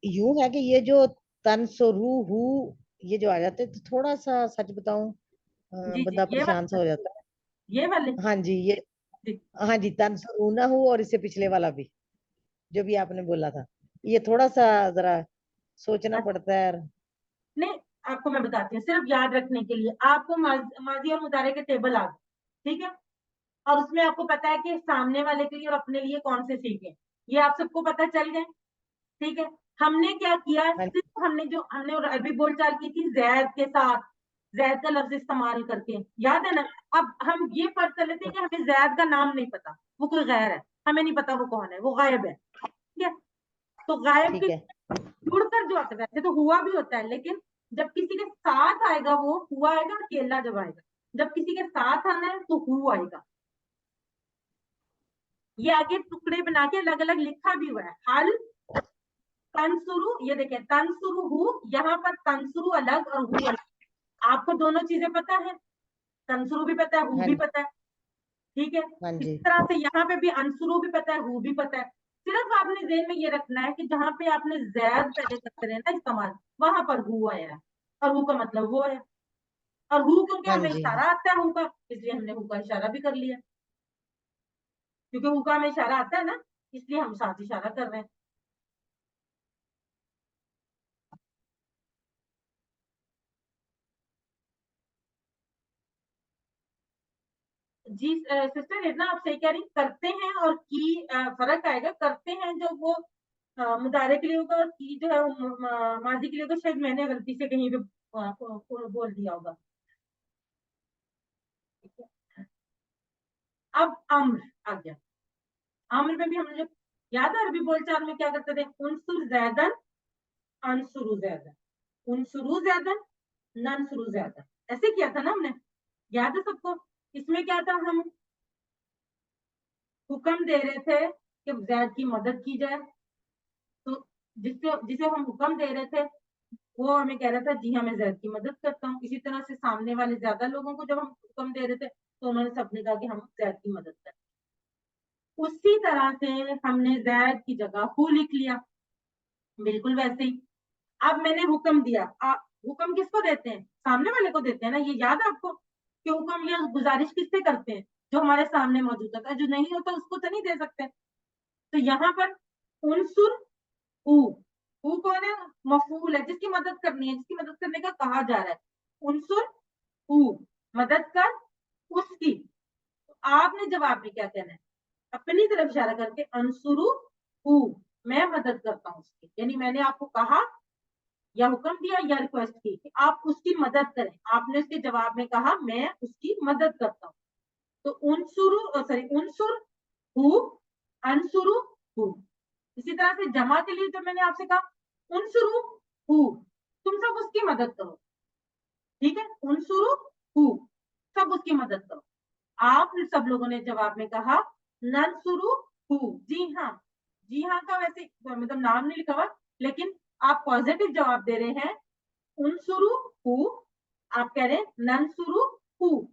यूं है कि ये जो तनसुरूहु ये जो आ जाते हैं, तो थोड़ा सा सच बताऊं जी बंदा ये परेशान सा हो जाता है। ये वाले हाँ जी ये, जी। हाँ जी तनसुरूना हु, और इससे पिछले वाला भी जो भी आपने बोला था, ये थोड़ा सा जरा सोचना पड़ता है। नहीं आपको मैं बताती हूँ, सिर्फ याद रखने के लिए, आपको माजी और मुदारे के टेबल आ गए, ठीक है, और उसमें आपको पता है कि सामने वाले के लिए और अपने लिए कौन से सीखे, ये आप सबको पता चल गए। ठीक है, हमने क्या किया, हाँ सिर्फ हमने अरबी बोलचाल की थी जैद के साथ, जैद का लफ्ज इस्तेमाल करके, याद है ना। अब हम ये फर्ज कर लेते हैं कि हमें जैद का नाम नहीं पता, वो कोई गैर है, हमें नहीं पता वो कौन है, वो गायब है। ठीक है, तो गायब ठीक के है, जुड़कर जो आता है, वैसे तो हुआ भी होता है, लेकिन जब किसी के साथ आएगा वो हुआ आएगा, और अकेला जब आएगा, जब किसी के साथ आना है तो हु आएगा। ये आगे टुकड़े बना के अलग अलग लिखा भी हुआ है, हल तंसुरु, ये देखें तंसुरु हु, यहाँ पर तंसुरु अलग और हु अलग, आपको दोनों चीजें पता है, तंसुरु भी पता है हु हाँ भी जी, पता है। ठीक है, हाँ इस जी, तरह से यहाँ पे भी अंसुरु भी पता है हु भी पता है, सिर्फ आपने ज़हन में ये रखना है कि जहां पे आपने जैद पहले करते रहे ना इस्तेमाल, वहां पर हु आया है, और हु का मतलब वो है। اور हु क्योंकि हाँ हमें जी इशारा आता है हु का, इसलिए हमने हु का इशारा भी कर लिया, क्योंकि हु का हमें इशारा आता है ना, इसलिए हम साथ इशारा कर रहे हैं। जी सिस्टर इतना आप सही कह रही, करते हैं और की फर्क आएगा। करते हैं जो वो मुदारे के लिए होगा, और की जो है वो माजी के लिए होगा। शायद मैंने गलती से कहीं पे बोल दिया होगा। ठीक है, अब अम्र आ गया। अम्र में भी हम लोग याद है अरबी बोलचाल में क्या करते थे, उनसुर जैदन अनसुरु जैदन, उनसुरु जैदन ननसुरु जैदन, ऐसे किया था ना हमने, याद है सबको। इसमें क्या था, हम हुक्म दे रहे थे कि जैद की मदद की जाए, तो जिससे जिसे हम हुक्म दे रहे थे वो हमें कह रहा था जी हाँ मैं जैद की मदद करता हूँ। इसी तरह से सामने वाले ज्यादा लोगों को जब हम हुक्म दे रहे थे तो उन्होंने सबने कहा कि हम जैद की मदद करते हैं। उसी तरह से हमने जैद की जगह हु लिख लिया, बिल्कुल वैसे ही। अब मैंने हुक्म दिया, हुक्म किसको देते हैं, सामने वाले को देते हैं ना, ये याद है आपको कि हुक्म या गुजारिश किससे करते हैं, जो हमारे सामने मौजूद होता है, जो नहीं होता उसको तो नहीं दे सकते। तो यहाँ पर उनसुर हु, हु कौन है, मफूल है, जिसकी मदद करनी है, जिसकी मदद करने का कहा जा रहा है। उनसुर हु, मदद कर उसकी। तो आपने जवाब में क्या कहना है, अपनी तरफ इशारा करके अंसुरु हु, मैं मदद करता हूँ उसकी, यानी मैंने आपको कहा या हुक्म दिया या रिक्वेस्ट की कि आप उसकी मदद करें, आपने उसके जवाब में कहा मैं उसकी मदद करता हूँ। तो उनसुर हु अंसुरु हु। इसी तरह से जमा के लिए जब मैंने आपसे कहा उनसुरु हु, तुम सब उसकी मदद करो, ठीक है, उनसुरु हु, सब उसकी मदद करो। आप सब लोगों ने जवाब में कहा ननसुरु हु, जी हाँ। जी हाँ का वैसे मतलब नाम नहीं लिखा हुआ, लेकिन आप पॉजिटिव जवाब दे रहे हैं उनसुरु हु, आप कह रहे हैं ननसुरु हु,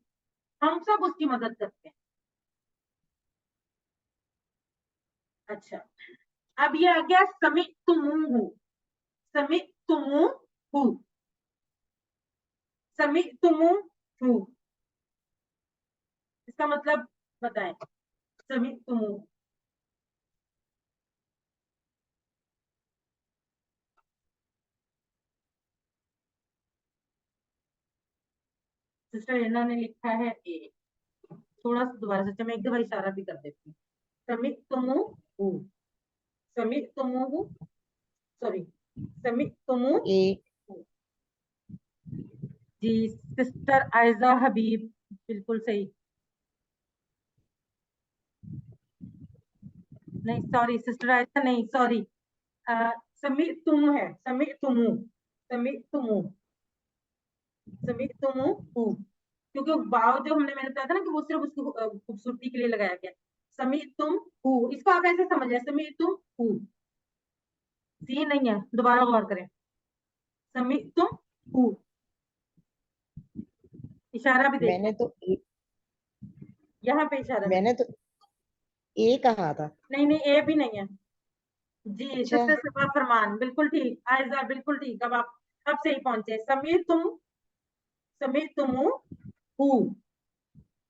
हम सब उसकी मदद करते हैं। अच्छा, अब ये आ गया समिअतुमूहु, समिअतुमूहु, समिअतुमूहु, इसका मतलब बताएं, समिअतुमूहु। सिस्टर एना ने लिखा है ए, थोड़ा सा दोबारा से, मैं एक दफा इशारा भी कर देती हूँ। समिअतुमूहु, समिअतुमूहु, सॉरी समिअतुमूहु। ए जी सिस्टर आयजा हबीब, बिल्कुल सही। नहीं सॉरी सिस्टर आयजा नहीं, सॉरी, समिअतुमु है, समिअतुमु, समिअतुमु, समिअतुमूहु, क्योंकि वाव जो मैंने बताया था ना कि वो सिर्फ उसकी खूबसूरती के लिए लगाया गया। समिअतुमहु, इसको आप ऐसे समझ जाए, समिअतुमहु, सी नहीं है, दोबारा गौर करें, समिअतुमहु, इशारा भी मैंने देखिए, तो ए, यहाँ पे इशारा भी, मैंने तो ए कहा था। नहीं नहीं ए भी नहीं है। जी अच्छा सिस्टर सबा फरमान, बिल्कुल ठीक, आयजा बिल्कुल ठीक, अब आप अब सही पहुंचे। समिअतुमहु,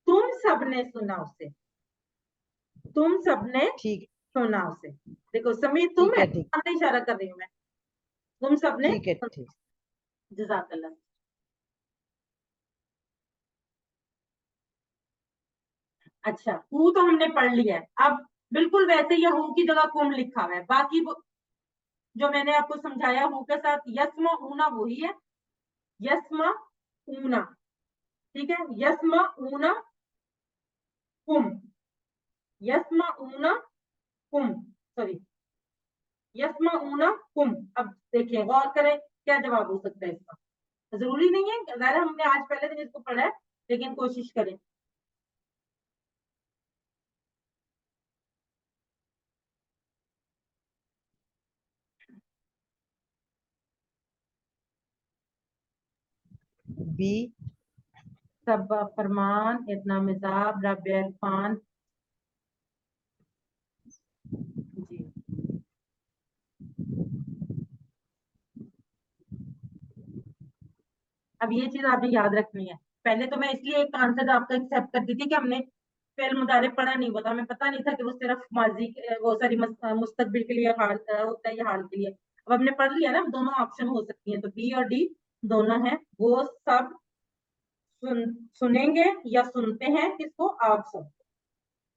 तुम सबने सुना उसे, तुम सबने ठीक, सुना उसे। देखो समिअतुम ठीक है, है, ठीक, सामने इशारा कर रही हूँ मैं, तुम सबने ठीक है, ठीक। जज़ाकल्लाह। अच्छा हु तो हमने पढ़ लिया है, अब बिल्कुल वैसे ही हु की जगह कुम लिखा हुआ है, बाकी जो मैंने आपको समझाया हु के साथ यस्मा ऊना वही है, यस्मा ऊना, ठीक है, यस्मा ऊना कुम, यस्मा ऊना कुम, सॉरी यस्मा ऊना कुम। अब देखिए गौर करें क्या जवाब हो सकता है इसका, जरूरी नहीं है, ज़ाहिर है हमने आज पहले दिन इसको पढ़ा है, लेकिन कोशिश करें। बी सबा फरमान, इतना मिजाब, राबिया इरफान, जी اب یہ چیز آپ نے یاد رکھنی ہے. پہلے تو میں اس لیے ایک آنسر آپ کا ایکسپٹ کرتی تھی کہ ہم نے فعل مضارع پڑھا نہیں ہوا تھا, ہمیں پتہ نہیں تھا کہ وہ صرف ماضی وہ ساری مستقبل کے لیے حال ہوتا ہے یا حال کے لیے. اب ہم نے پڑھ لیا نا, دونوں آپشن ہو سکتی ہیں, تو بی اور ڈی دونوں ہیں. وہ سب سنیں گے یا سنتے ہیں, کس کو, آپ سب.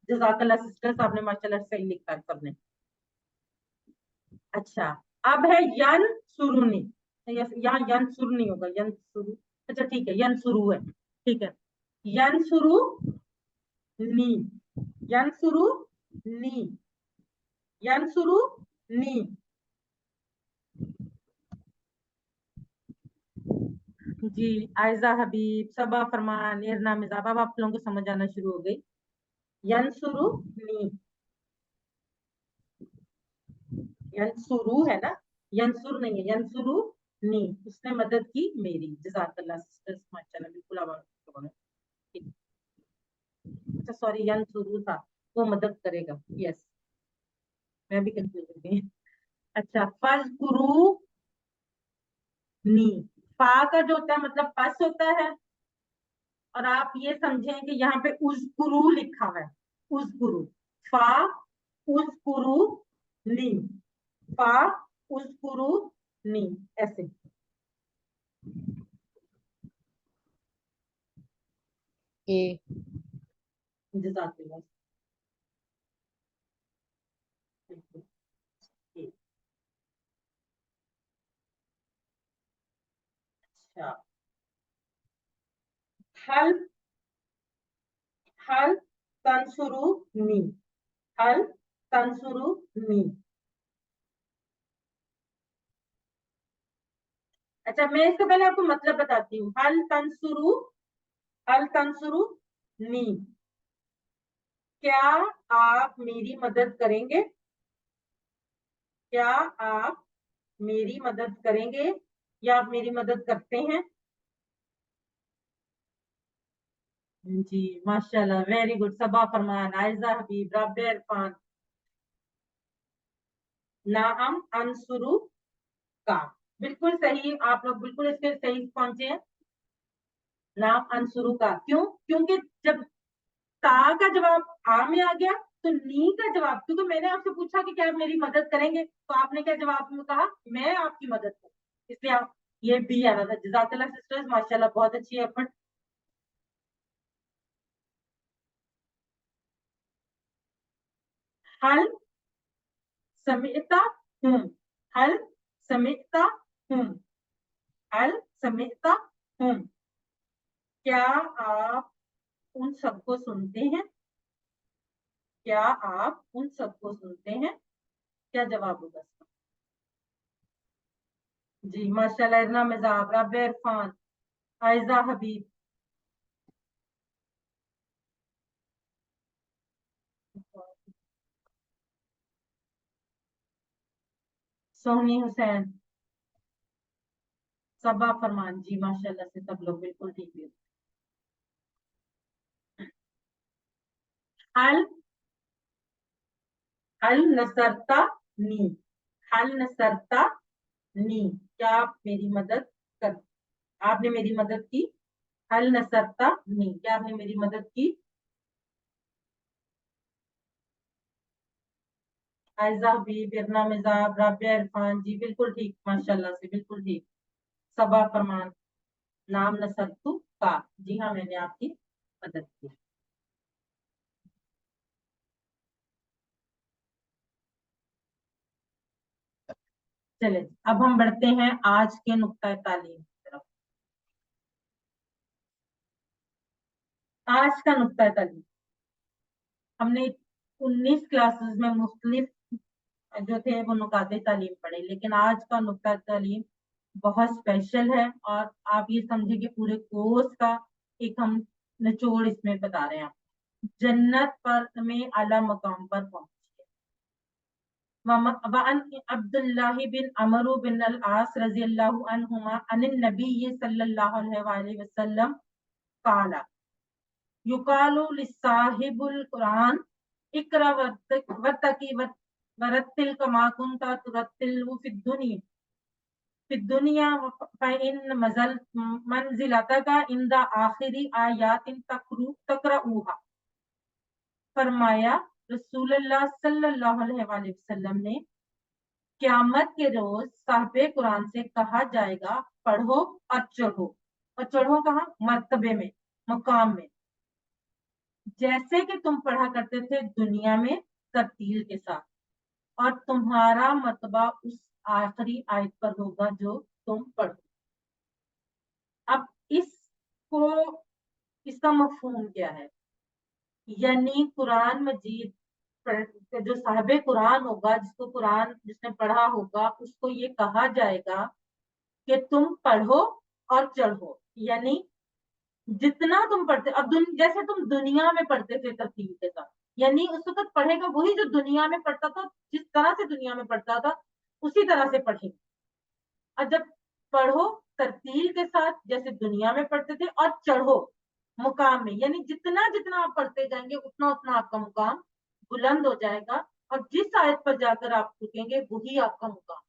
جزاک اللہ سسٹرز, آپ نے ماشاءاللہ صحیح لکھا ہے سب نے. اچھا اب ہے ین سرونی, یہاں ین سر نہیں ہوگا, ین سرو. اچھا ٹھیک ہے, ین سرو ہے, ٹھیک ہے. ین سرو نی, ین سرو نی, ین سرو نی. جی عائزہ حبیب, صبا فرمان, ارنا مزاب, اب آپ لوگوں کو سمجھ آنا شروع ہو گئی. ینسرو نی, ینسرو ہے نا, ینسر نہیں ہے, ینسرو نی, اس نے مدد کی میری. جزاک اللہ سسٹرز, ماشاءاللہ بالکل آواز. اچھا سوری, ینسرو تھا, وہ مدد کرے گا. یس, میں بھی کنفیوز ہو گئی. اچھا فذکرو نی, فا کا جو ہوتا ہے مطلب پس ہوتا ہے, اور آپ یہ سمجھیں کہ یہاں پہ اذکرو لکھا ہے, اذکرو, فا اذکرو نی, فا اذکرو نی, ایسے. جزاک اللہ. اچھا حل, حل تنصرو نی, حل تنصرو نی. اچھا میں اس سے پہلے آپ کو مطلب بتاتی ہوں. حل تنصرو, حل تنصرو نی, کیا آپ میری مدد کریں گے, کیا آپ میری مدد کریں گے, یا آپ میری مدد کرتے ہیں. جی ماشاءاللہ, ویری گڈ. صبا فرمان, عائزہ حبیب, رابعہ عرفان. نعم انصرو کا, بالکل صحیح, آپ لوگ بالکل اس کے صحیح پہنچے ہیں. نعم انصرو کا, کیوں, کیونکہ جب تا کا جواب آ میں آ گیا تو نی کا جواب, کیونکہ میں نے آپ سے پوچھا کہ کیا آپ میری مدد کریں گے, تو آپ نے کیا جواب میں کہا, میں آپ کی مدد کروں, اس لیے آپ یہ بھی آ رہا تھا. جزاک اللہ سسٹرز, ماشاءاللہ بہت اچھی ایفرٹ. حل سمعتا ہوں, حل سمعتا ہوں, حل سمعتا ہوں, کیا آپ ان سب کو سنتے ہیں, کیا آپ ان سب کو سنتے ہیں, کیا جواب ہوگا اس کا. جی ماشاءاللہ, ارنا مزاب, رابعہ عرفان, عائزہ حبیب. سونی حسین, صبا فرمان. جی ماشاءاللہ سے سب لوگ بالکل ٹھیک ہے. حل, حل نصرتا نی, حل نصرتا نی, کیا آپ میری مدد کر, آپ نے میری مدد کی. حل نصرتا نی, کیا آپ نے میری مدد کی. عائزہ حبیب, ارنا مزاب, رابعہ عرفان. جی بالکل ٹھیک, ماشاءاللہ سے بالکل ٹھیک. صبا فرمان, نام نصرتو کا, جی ہاں میں نے آپ کی مدد کی. چلے اب ہم بڑھتے ہیں آج کے نقطۂ تعلیم کی طرف. آج کا نقطۂ تعلیم, ہم نے 19 کلاسز میں مختلف جو تھے وہ نکات تعلیم پڑھے, لیکن آج کا نقطۂ تعلیم بہت اسپیشل ہے, اور آپ یہ سمجھیں کہ پورے کورس کا ایک ہم نچوڑ اس میں بتا رہے ہیں. جنت پر میں اعلیٰ مقام پر پہنچے. وعن عبد الله بن عمرو بن العاص رضی اللہ عنہما عن النبی صلی اللہ علیہ وآلہ وسلم قال یقال لصاحب القرآن اقرا ورتقی ورتل کما کنت ترتل فی الدنیا. फी दुनिया फ़इन मंज़िलतका इंद आखिरी आयातिन तक़रऊहा। फरमाया रसूलुल्लाह सल्लल्लाहु अलैहि वसल्लम ने, क़यामत के रोज साहिबे कुरान से कहा जाएगा पढ़ो और चढ़ो। और चढ़ो कहाँ? मर्तबे में, मकाम में, जैसे कि तुम पढ़ा करते थे दुनिया में तरतील के साथ, और तुम्हारा मर्तबा उस आखिरी आयत पर होगा जो तुम पढ़ो। अब इसका मफहूम क्या है? यानी कुरान मजीद जो साहिबे कुरान होगा, जिसको कुरान जिसने पढ़ा होगा, उसको ये कहा जाएगा कि तुम पढ़ो और चढ़ो। यानी जितना तुम पढ़ते, अब जैसे तुम दुनिया में पढ़ते थे तरतीब के साथ, यानी उस वक्त पढ़ेगा वही जो दुनिया में पढ़ता था, जिस तरह से दुनिया में पढ़ता था उसी तरह से पढ़ेगा। और जब पढ़ो तरतील के साथ जैसे दुनिया में पढ़ते थे, और चढ़ो मुकाम में, यानी जितना जितना आप पढ़ते जाएंगे उतना उतना आपका मुकाम बुलंद हो जाएगा, और जिस आयत पर जाकर आप रुकेंगे वही आपका मुकाम।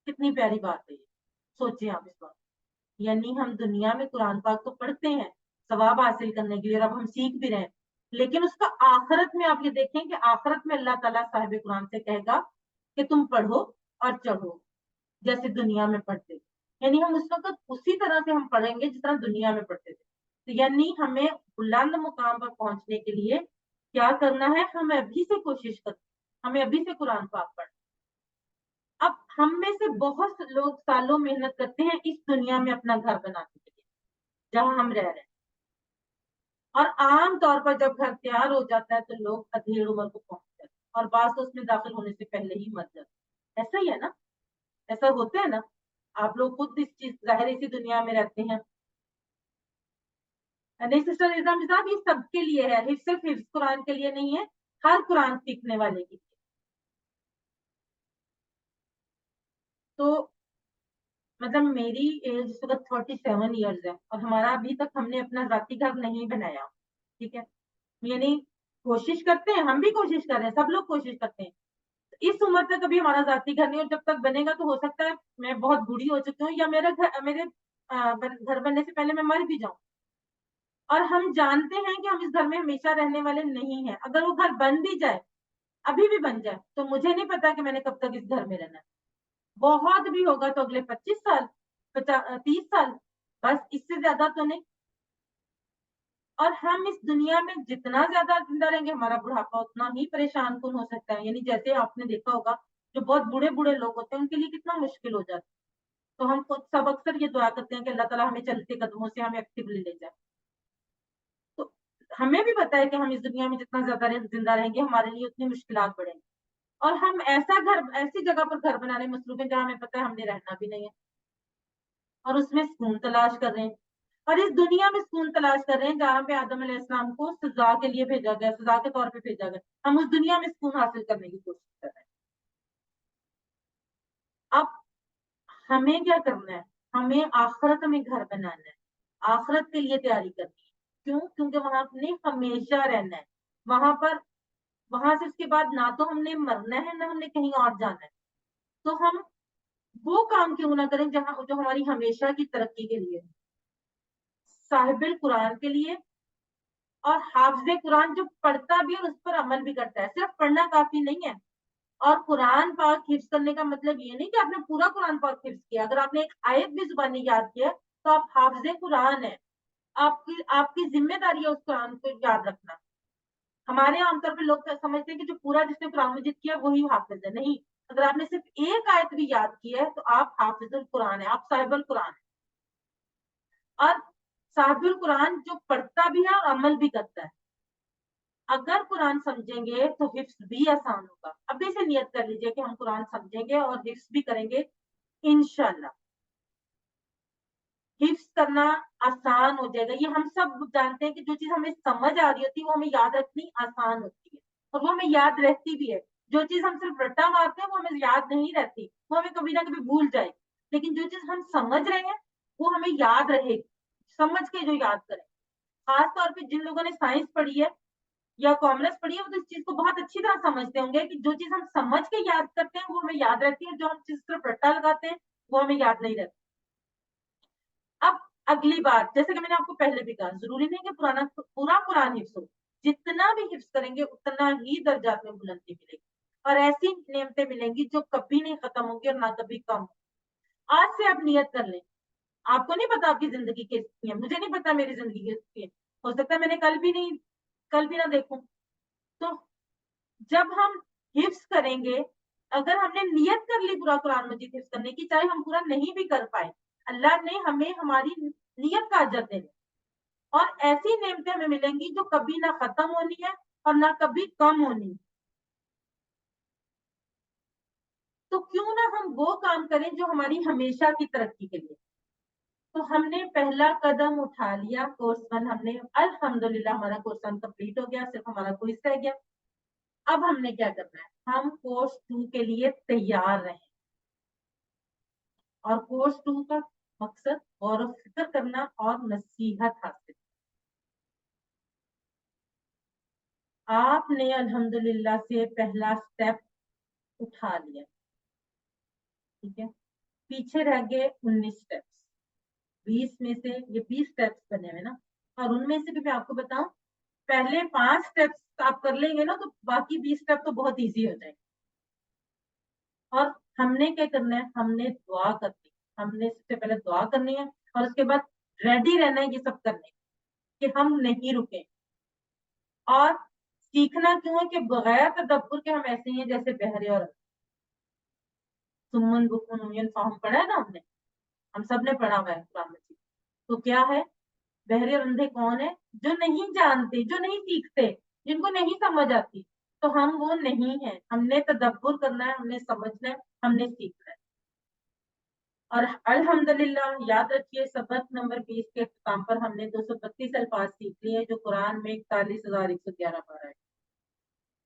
कितनी प्यारी बात है ये, सोचिए आप इस बात। यानी हम दुनिया में कुरान पाक तो पढ़ते हैं सवाब हासिल करने के लिए, और अब हम सीख भी रहे हैं, लेकिन उसका आखिरत में आप ये देखें कि आखिरत में अल्लाह ताला साहिब कुरान से कहेगा कि तुम पढ़ो और चढ़ो जैसे दुनिया में पढ़ते थे। यानी हम उस वक्त उसी तरह से हम पढ़ेंगे जिस तरह दुनिया में पढ़ते थे। तो यानी हमें बुलंद मुकाम पर पहुंचने के लिए क्या करना है? हमें अभी से कोशिश करनी, हमें अभी से कुरान पाक पढ़ना। अब हम में से बहुत लोग सालों मेहनत करते हैं इस दुनिया में अपना घर बनाने के लिए जहां हम रह रहे हैं, और आम तौर पर जब घर तैयार हो जाता है तो लोग अधेड़ उम्र को पहुंच जाते हैं, और बास उसमें दाखिल होने से पहले ही मर जाते हैं। ऐसा ही है ना? ऐसा होता है ना? आप लोग खुद इस चीज जाहिर इसी दुनिया में रहते हैं। नहीं सिस्टर निजाम साहब, ये सबके लिए है, सिर्फ हिफ्ज कुरान के लिए नहीं है, हर कुरान सीखने वाले के लिए। तो मतलब मेरी एज इस वक्त 47 ईयर्स है, और हमारा अभी तक हमने अपना जाती घर नहीं बनाया, ठीक है? यानी कोशिश करते हैं, हम भी कोशिश कर रहे हैं, सब लोग कोशिश करते हैं। इस उम्र तक अभी हमारा जाती घर नहीं, और जब तक बनेगा तो हो सकता है मैं बहुत बूढ़ी हो चुकी हूँ, या मेरे घर बनने से पहले मैं मर भी जाऊं। और हम जानते हैं कि हम इस घर में हमेशा रहने वाले नहीं हैं। अगर वो घर बन भी जाए, अभी भी बन जाए, तो मुझे नहीं पता कि मैंने कब तक इस घर में रहना है। बहुत भी होगा तो अगले 25 साल, 30 साल, बस, इससे ज्यादा तो नहीं। और हम इस दुनिया में जितना ज्यादा जिंदा रहेंगे, हमारा बुढ़ापा उतना ही परेशान कुन हो सकता है। यानी जैसे आपने देखा होगा जो बहुत बूढ़े बूढ़े लोग होते हैं उनके लिए कितना मुश्किल हो जाता है। तो हम खुद सब अक्सर ये दुआ करते हैं कि अल्लाह ताला हमें चलते कदमों से हमें एक्टिवली ले जाए। तो हमें भी पता है कि हम इस दुनिया में जितना ज्यादा जिंदा रहेंगे हमारे लिए उतनी मुश्किलात बढ़ेंगी, और हम ऐसी जगह पर घर बनाने में मसरूफ हैं जहां हमें पता है हमने रहना भी नहीं है, और उसमें सुकून तलाश कर रहे हैं। और इस दुनिया में सुकून तलाश कर रहे हैं जहां पे आदम अलैहिस्सलाम को सजा के लिए भेजा गया, सजा के तौर पे भेजा गया। हम उस दुनिया में सुकून हासिल करने की कोशिश कर रहे हैं। अब हमें क्या करना है? हमें आखिरत में घर बनाना है, आखिरत के लिए तैयारी करनी है। क्यों? क्योंकि वहां हमने हमेशा रहना है, वहां से उसके बाद ना तो हमने मरना है ना हमने कहीं और जाना है। तो हम वो काम क्यों ना करें जहां जो हमारी हमेशा की तरक्की के लिए, साहिबुल कुरान के लिए, और हाफिज कुरान जो पढ़ता भी है और उस पर अमल भी करता है। सिर्फ पढ़ना काफी नहीं है। और कुरान पाक हिफ्ज करने का मतलब ये नहीं कि आपने पूरा कुरान पाक हिफ्ज किया। अगर आपने एक आयत भी जुबानी याद किया तो आप हाफिज कुरान है। आपकी आपकी जिम्मेदारी है उस कुरान को याद रखना। हमारे आमतौर पर लोग समझते हैं कि जो पूरा जिसने कुरान मजीद किया वही हाफिज है। नहीं, अगर आपने सिर्फ एक आयत भी याद की है तो आप हाफिजुल कुरान है, आप साहिबुल कुरान है। और साहिबुल कुरान जो पढ़ता भी है और अमल भी करता है। अगर कुरान समझेंगे तो हिफ्ज भी आसान होगा। अभी से नियत कर लीजिए कि हम कुरान समझेंगे और हिफ्ज भी करेंगे इंशाल्लाह। हिफ्ज करना आसान हो जाएगा। ये हम सब जानते हैं कि जो चीज हमें समझ आ रही होती है वो हमें याद रखनी आसान होती है, और वो हमें याद रहती भी है। जो चीज हम सिर्फ रट्टा मारते हैं वो हमें याद नहीं रहती, वो हमें कभी ना कभी भूल जाएगी। लेकिन जो चीज हम समझ रहे हैं वो हमें याद रहेगी, समझ के जो याद करें। खास तौर पे जिन लोगों ने साइंस पढ़ी है یا कॉमर्स पढ़ी है वो तो इस चीज को बहुत अच्छी तरह समझते होंगे कि जो चीज हम समझ के याद करते हैं वो हमें याद रहती है, जो हम जिस तरफ रट्टा लगाते हैं वो हमें याद नहीं रहती। अब अगली बात, जैसे कि मैंने आपको पहले भी कहा, जरूरी नहीं कि पूरा कुरान हिफ्स हो, जितना भी हिफ्स करेंगे उतना ही दर्जात में बुलंदी मिलेगी और ऐसी नेमतें मिलेंगी जो कभी नहीं खत्म होंगी और ना कभी कम होंगी। आज से आप नियत कर लें, आपको नहीं पता आपकी जिंदगी कैसी है, मुझे नहीं पता मेरी जिंदगी कैसी है, हो सकता है मैंने कल भी ना देखूं। तो जब हम हिफ्स करेंगे, अगर हमने नियत कर ली पूरा कुरान मजीद हिफ्स करने की, चाहे हम पूरा नहीं भी कर पाए, अल्लाह ने हमें हमारी नियत का अजर देना और ऐसी नेमतें हमें मिलेंगी जो कभी ना खत्म होनी है और ना कभी कम होनी है। तो क्यों ना हम वो काम करें जो हमारी हमेशा की तरक्की के लिए। तो हमने पहला कदम उठा लिया, कोर्स 1 हमने अल्हम्दुलिल्लाह हमारा कोर्स 1 कंप्लीट हो गया, सिर्फ हमारा क्विज रह गया। अब हमने क्या करना है, हम कोर्स 2 के लिए तैयार रहें और कोर्स 2 का मकसद गौर व फिक्र करना और नसीहत हासिल। आपने अल्हम्दुलिल्लाह से पहला स्टेप उठा लिया, ठीक है, पीछे रह गए 19 स्टेप्स, 20 में से ये 20 स्टेप्स बने हुए ना, और उनमें से भी मैं आपको बताऊं, पहले 5 स्टेप्स आप कर लेंगे ना तो बाकी 20 स्टेप तो बहुत इजी हो जाएंगे। और हमने क्या करना है, हमने दुआ करनी, हमने सबसे पहले दुआ करनी है और उसके बाद रेडी रहना है ये सब करने कि हम नहीं रुके। और सीखना क्यों है कि बगैर तदब्बुर के हम ऐसे ही हैं जैसे बहरे और सुमन बुकमुन उमयन फाहम पढ़ा है ना हमने, हम सब ने पढ़ा हुआ है कुरान मजीद। तो क्या है, बहरे और अंधे कौन है, जो नहीं जानते, जो नहीं सीखते, जिनको नहीं समझ आती, तो हम वो नहीं है। हमने तदब्बुर करना है, हमने समझना है, हमने सीखना है। और अल्हम्दुलिल्लाह याद रखिए, सबक नंबर 20 के अख्ताम पर हमने 232 अल्फाज सीख लिए जो कुरान में 41,111 पारा है।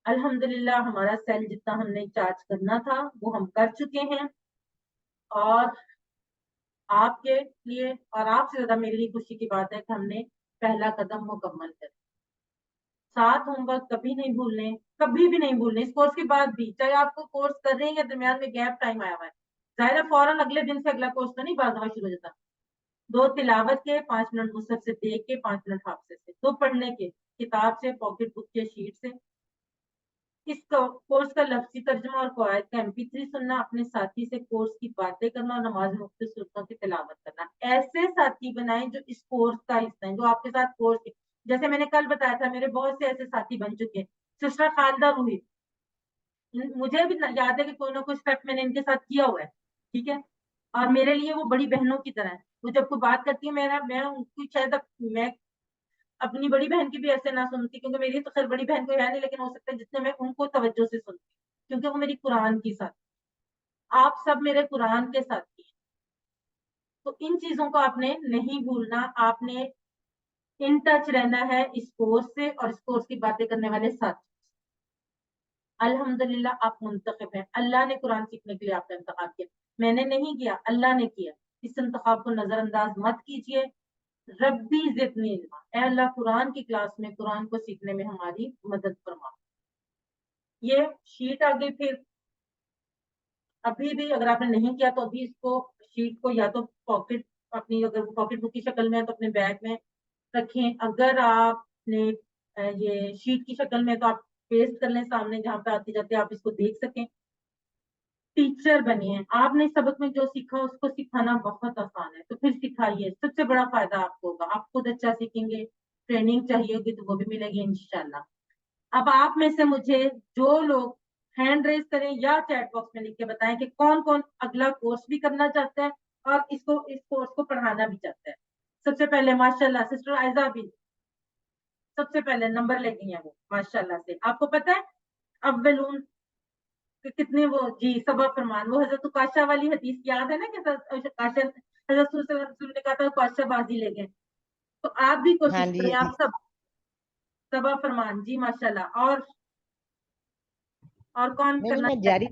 अल्हम्दुलिल्लाह हमारा सेल जितना हमने चार्ज करना था वो हम कर चुके हैं और आपके लिए और आपसे ज्यादा मेरे लिए खुशी की बात है कि हमने पहला कदम मुकम्मल कर। 7 होमवर्क कभी नहीं भूलने, कभी भी नहीं भूलने, इस कोर्स के बाद भी, चाहे आपको कोर्स कर रहे हैं या दरमियान में गैप टाइम आया हुआ है, जाहिर है फौरन अगले दिन से अगला कोर्स तो नहीं बाज़ दफा शुरू हो जाता। 2 तिलावत के, 5 मिनट मुसहफ से देख के, 5 मिनट हाफिज़ से, 2 पढ़ने के, किताब से, पॉकेट बुक के, शीट से। इस कोर्स का लफ्जी तर्जुमा और कवायद का MP3 सुनना, अपने साथी से कोर्स की बातें करना और नमाज में मुख्तलिफ सूरतों की तिलावत करना। ऐसे साथी बनाएं जो इस कोर्स का हिस्सा है, जो आपके साथ कोर्स, जैसे मैंने कल बताया था, मेरे बहुत से ऐसे साथी बन चुके हैं। सिस्टर खालिदा रूही, मुझे भी याद है कि कोई ना कोई स्टेप मैंने इनके साथ किया हुआ है, ठीक है, और मेरे लिए वो बड़ी बहनों की तरह है। वो जब कोई बात करती है, मैं उनकी शायद मैं अपनी बड़ी बहन की भी ऐसे ना सुनती, क्योंकि मेरी तो खैर बड़ी बहन कोई है नहीं, लेकिन हो सकता है जितने मैं उनको तवज्जो से सुनती, क्योंकि वो मेरी कुरान की साथी, आप सब मेरे कुरान के साथी हैं। तो इन चीजों को आपने नहीं भूलना, आपने इन टच रहना है इस कोर्स से और इस कोर्स की बातें करने वाले साथी। अल्हम्दुलिल्लाह आप मुंतखब हैं, अल्लाह ने कुरान सीखने के लिए आपका इंतखाब किया, मैंने नहीं किया, अल्लाह ने किया। इस इंतखाब को नजरअंदाज मत कीजिए। रब्बी जिदनी इल्मा, ऐ अल्लाह कुरान की क्लास में कुरान को सीखने में हमारी मदद फरमा। ये शीट आगे, फिर अभी भी अगर आपने नहीं किया तो अभी इसको, शीट को या तो पॉकेट, अपनी अगर पॉकेट बुक की शक्ल में है तो अपने बैग में रखें, अगर आपने ये शीट की शक्ल में तो आप पेस्ट कर लें सामने, जहाँ पे आते जाते आप इसको देख सकें। टीचर बनिए, आपने सबक में जो सीखा उसको सिखाना बहुत आसान है, तो फिर सिखाइए, सबसे बड़ा फायदा आपको होगा। आप खुद अच्छा सीखेंगे, ट्रेनिंग चाहिए होगी तो वो भी मिलेगी इंशाल्लाह। अब आप में से मुझे जो लोग हैंड रेज करें या चैट बॉक्स में लिख के बताएं कि कौन कौन अगला कोर्स भी करना चाहता है और इस कोर्स को पढ़ाना भी चाहता है। सबसे पहले माशाल्लाह सिस्टर आयजा भी सबसे पहले नंबर ले गई है वो, माशाल्लाह से। आपको पता है अव्वलून कितने वो, जी सबा फरमान, वो हजरत काशा वाली हदीस याद है ना कि काशा, हजरत ने कहा था काशा बाजी ले गए। तो आप भी हाँ कोशिश जी करें, हाँ आप सब सबा फरमान जी माशाल्लाह। और कौन नहीं करना मैं चाहता जारी,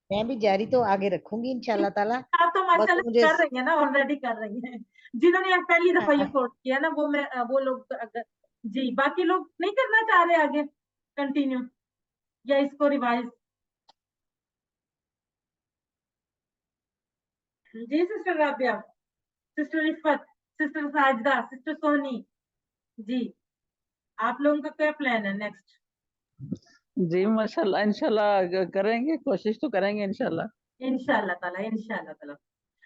मैं भी जारी तो आगे रखूंगी है? इंशाल्लाह ताला। आप तो बस माशाल्लाह मुझे कर रही है ना, ऑलरेडी कर रही हैं। जिन्होंने पहली दफा ये हाँ, कोर्स किया ना, वो लोग جی باقی لوگ نہیں کرنا چاہ رہے آگے کنٹینیو یا اس کو ریوائز؟ جی sister Rabia, sister Iffat, sister Sajida, sister Soni, جی آپ لوگوں کا کیا پلان ہے نیکسٹ؟ جی ماشاء اللہ انشاءاللہ کریں گے، کوشش تو کریں گے انشاءاللہ. انشاءاللہ تعالیٰ، انشاءاللہ تعالیٰ.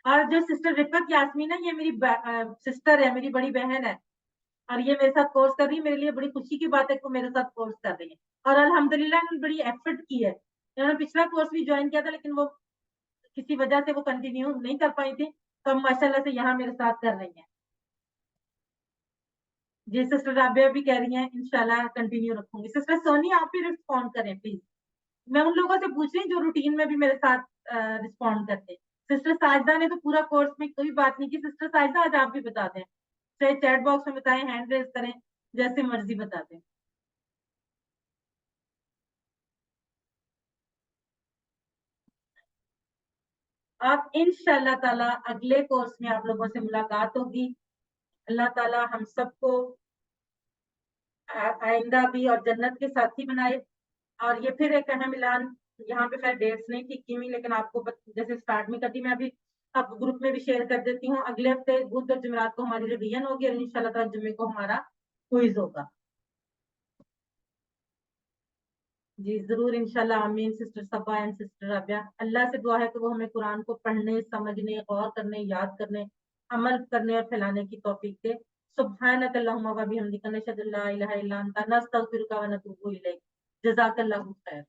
اور جو سسٹر رفت یاسمین ہے، یہ میری سسٹر ہے، میری بڑی بہن ہے، اور یہ میرے ساتھ کورس کر رہی ہے. میرے لیے بڑی خوشی کی بات ہے کہ وہ میرے ساتھ کورس کر رہی ہے، اور الحمدللہ انہوں نے بڑی ایفرٹ کی ہے. انہوں نے پچھلا کورس بھی جوائن کیا تھا، لیکن وہ کسی وجہ سے وہ کنٹینیو نہیں کر پائی تھی، تو ہم ماشاءاللہ سے یہاں میرے ساتھ کر رہی ہیں. جی سسٹر رابعہ بھی کہہ رہی ہیں انشاءاللہ کنٹینیو رکھوں گی. سسٹر سونی آپ بھی رسپونڈ کریں پلیز. میں ان لوگوں سے پوچھ رہی ہوں جو روٹین میں بھی میرے ساتھ رسپونڈ کرتے. سسٹر ساجدہ نے تو پورا کورس میں کوئی بات نہیں کی. سسٹر ساجدہ آج آپ بھی بتا دیں، چاہے چیٹ باکس میں بتائیں، ہینڈ ریز کریں، جیسے مرضی بتا دیں. آپ انشاءاللہ تعالیٰ اگلے کورس میں آپ لوگوں سے ملاقات ہوگی. اللہ تعالیٰ ہم سب کو آئندہ بھی اور جنت کے ساتھی بنائے. اور یہ پھر ایک اہم اعلان، یہاں پہ خیر ڈیٹس نہیں ٹھیک کی ہوئی، لیکن آپ کو جیسے اسٹارٹ میں کرتی، میں ابھی اب گروپ میں بھی شیئر کر دیتی ہوں. اگلے ہفتے بدھ اور جمعرات کو ہماری ریویژن ہوگی، اور انشاءاللہ تعالیٰ جمعے کو ہمارا کوئز ہوگا. جی ضرور انشاءاللہ. آمین. Sister Saba and sister Rabia, اللہ سے دعا ہے کہ وہ ہمیں قرآن کو پڑھنے، سمجھنے، غور کرنے، یاد کرنے، عمل کرنے اور پھیلانے کی توفیق دے. سبحانک اللہم و بحمدک، نشہد ان لا الہ الا انت، نستغفرک و نتوب الیک. جزاک اللہ خیر.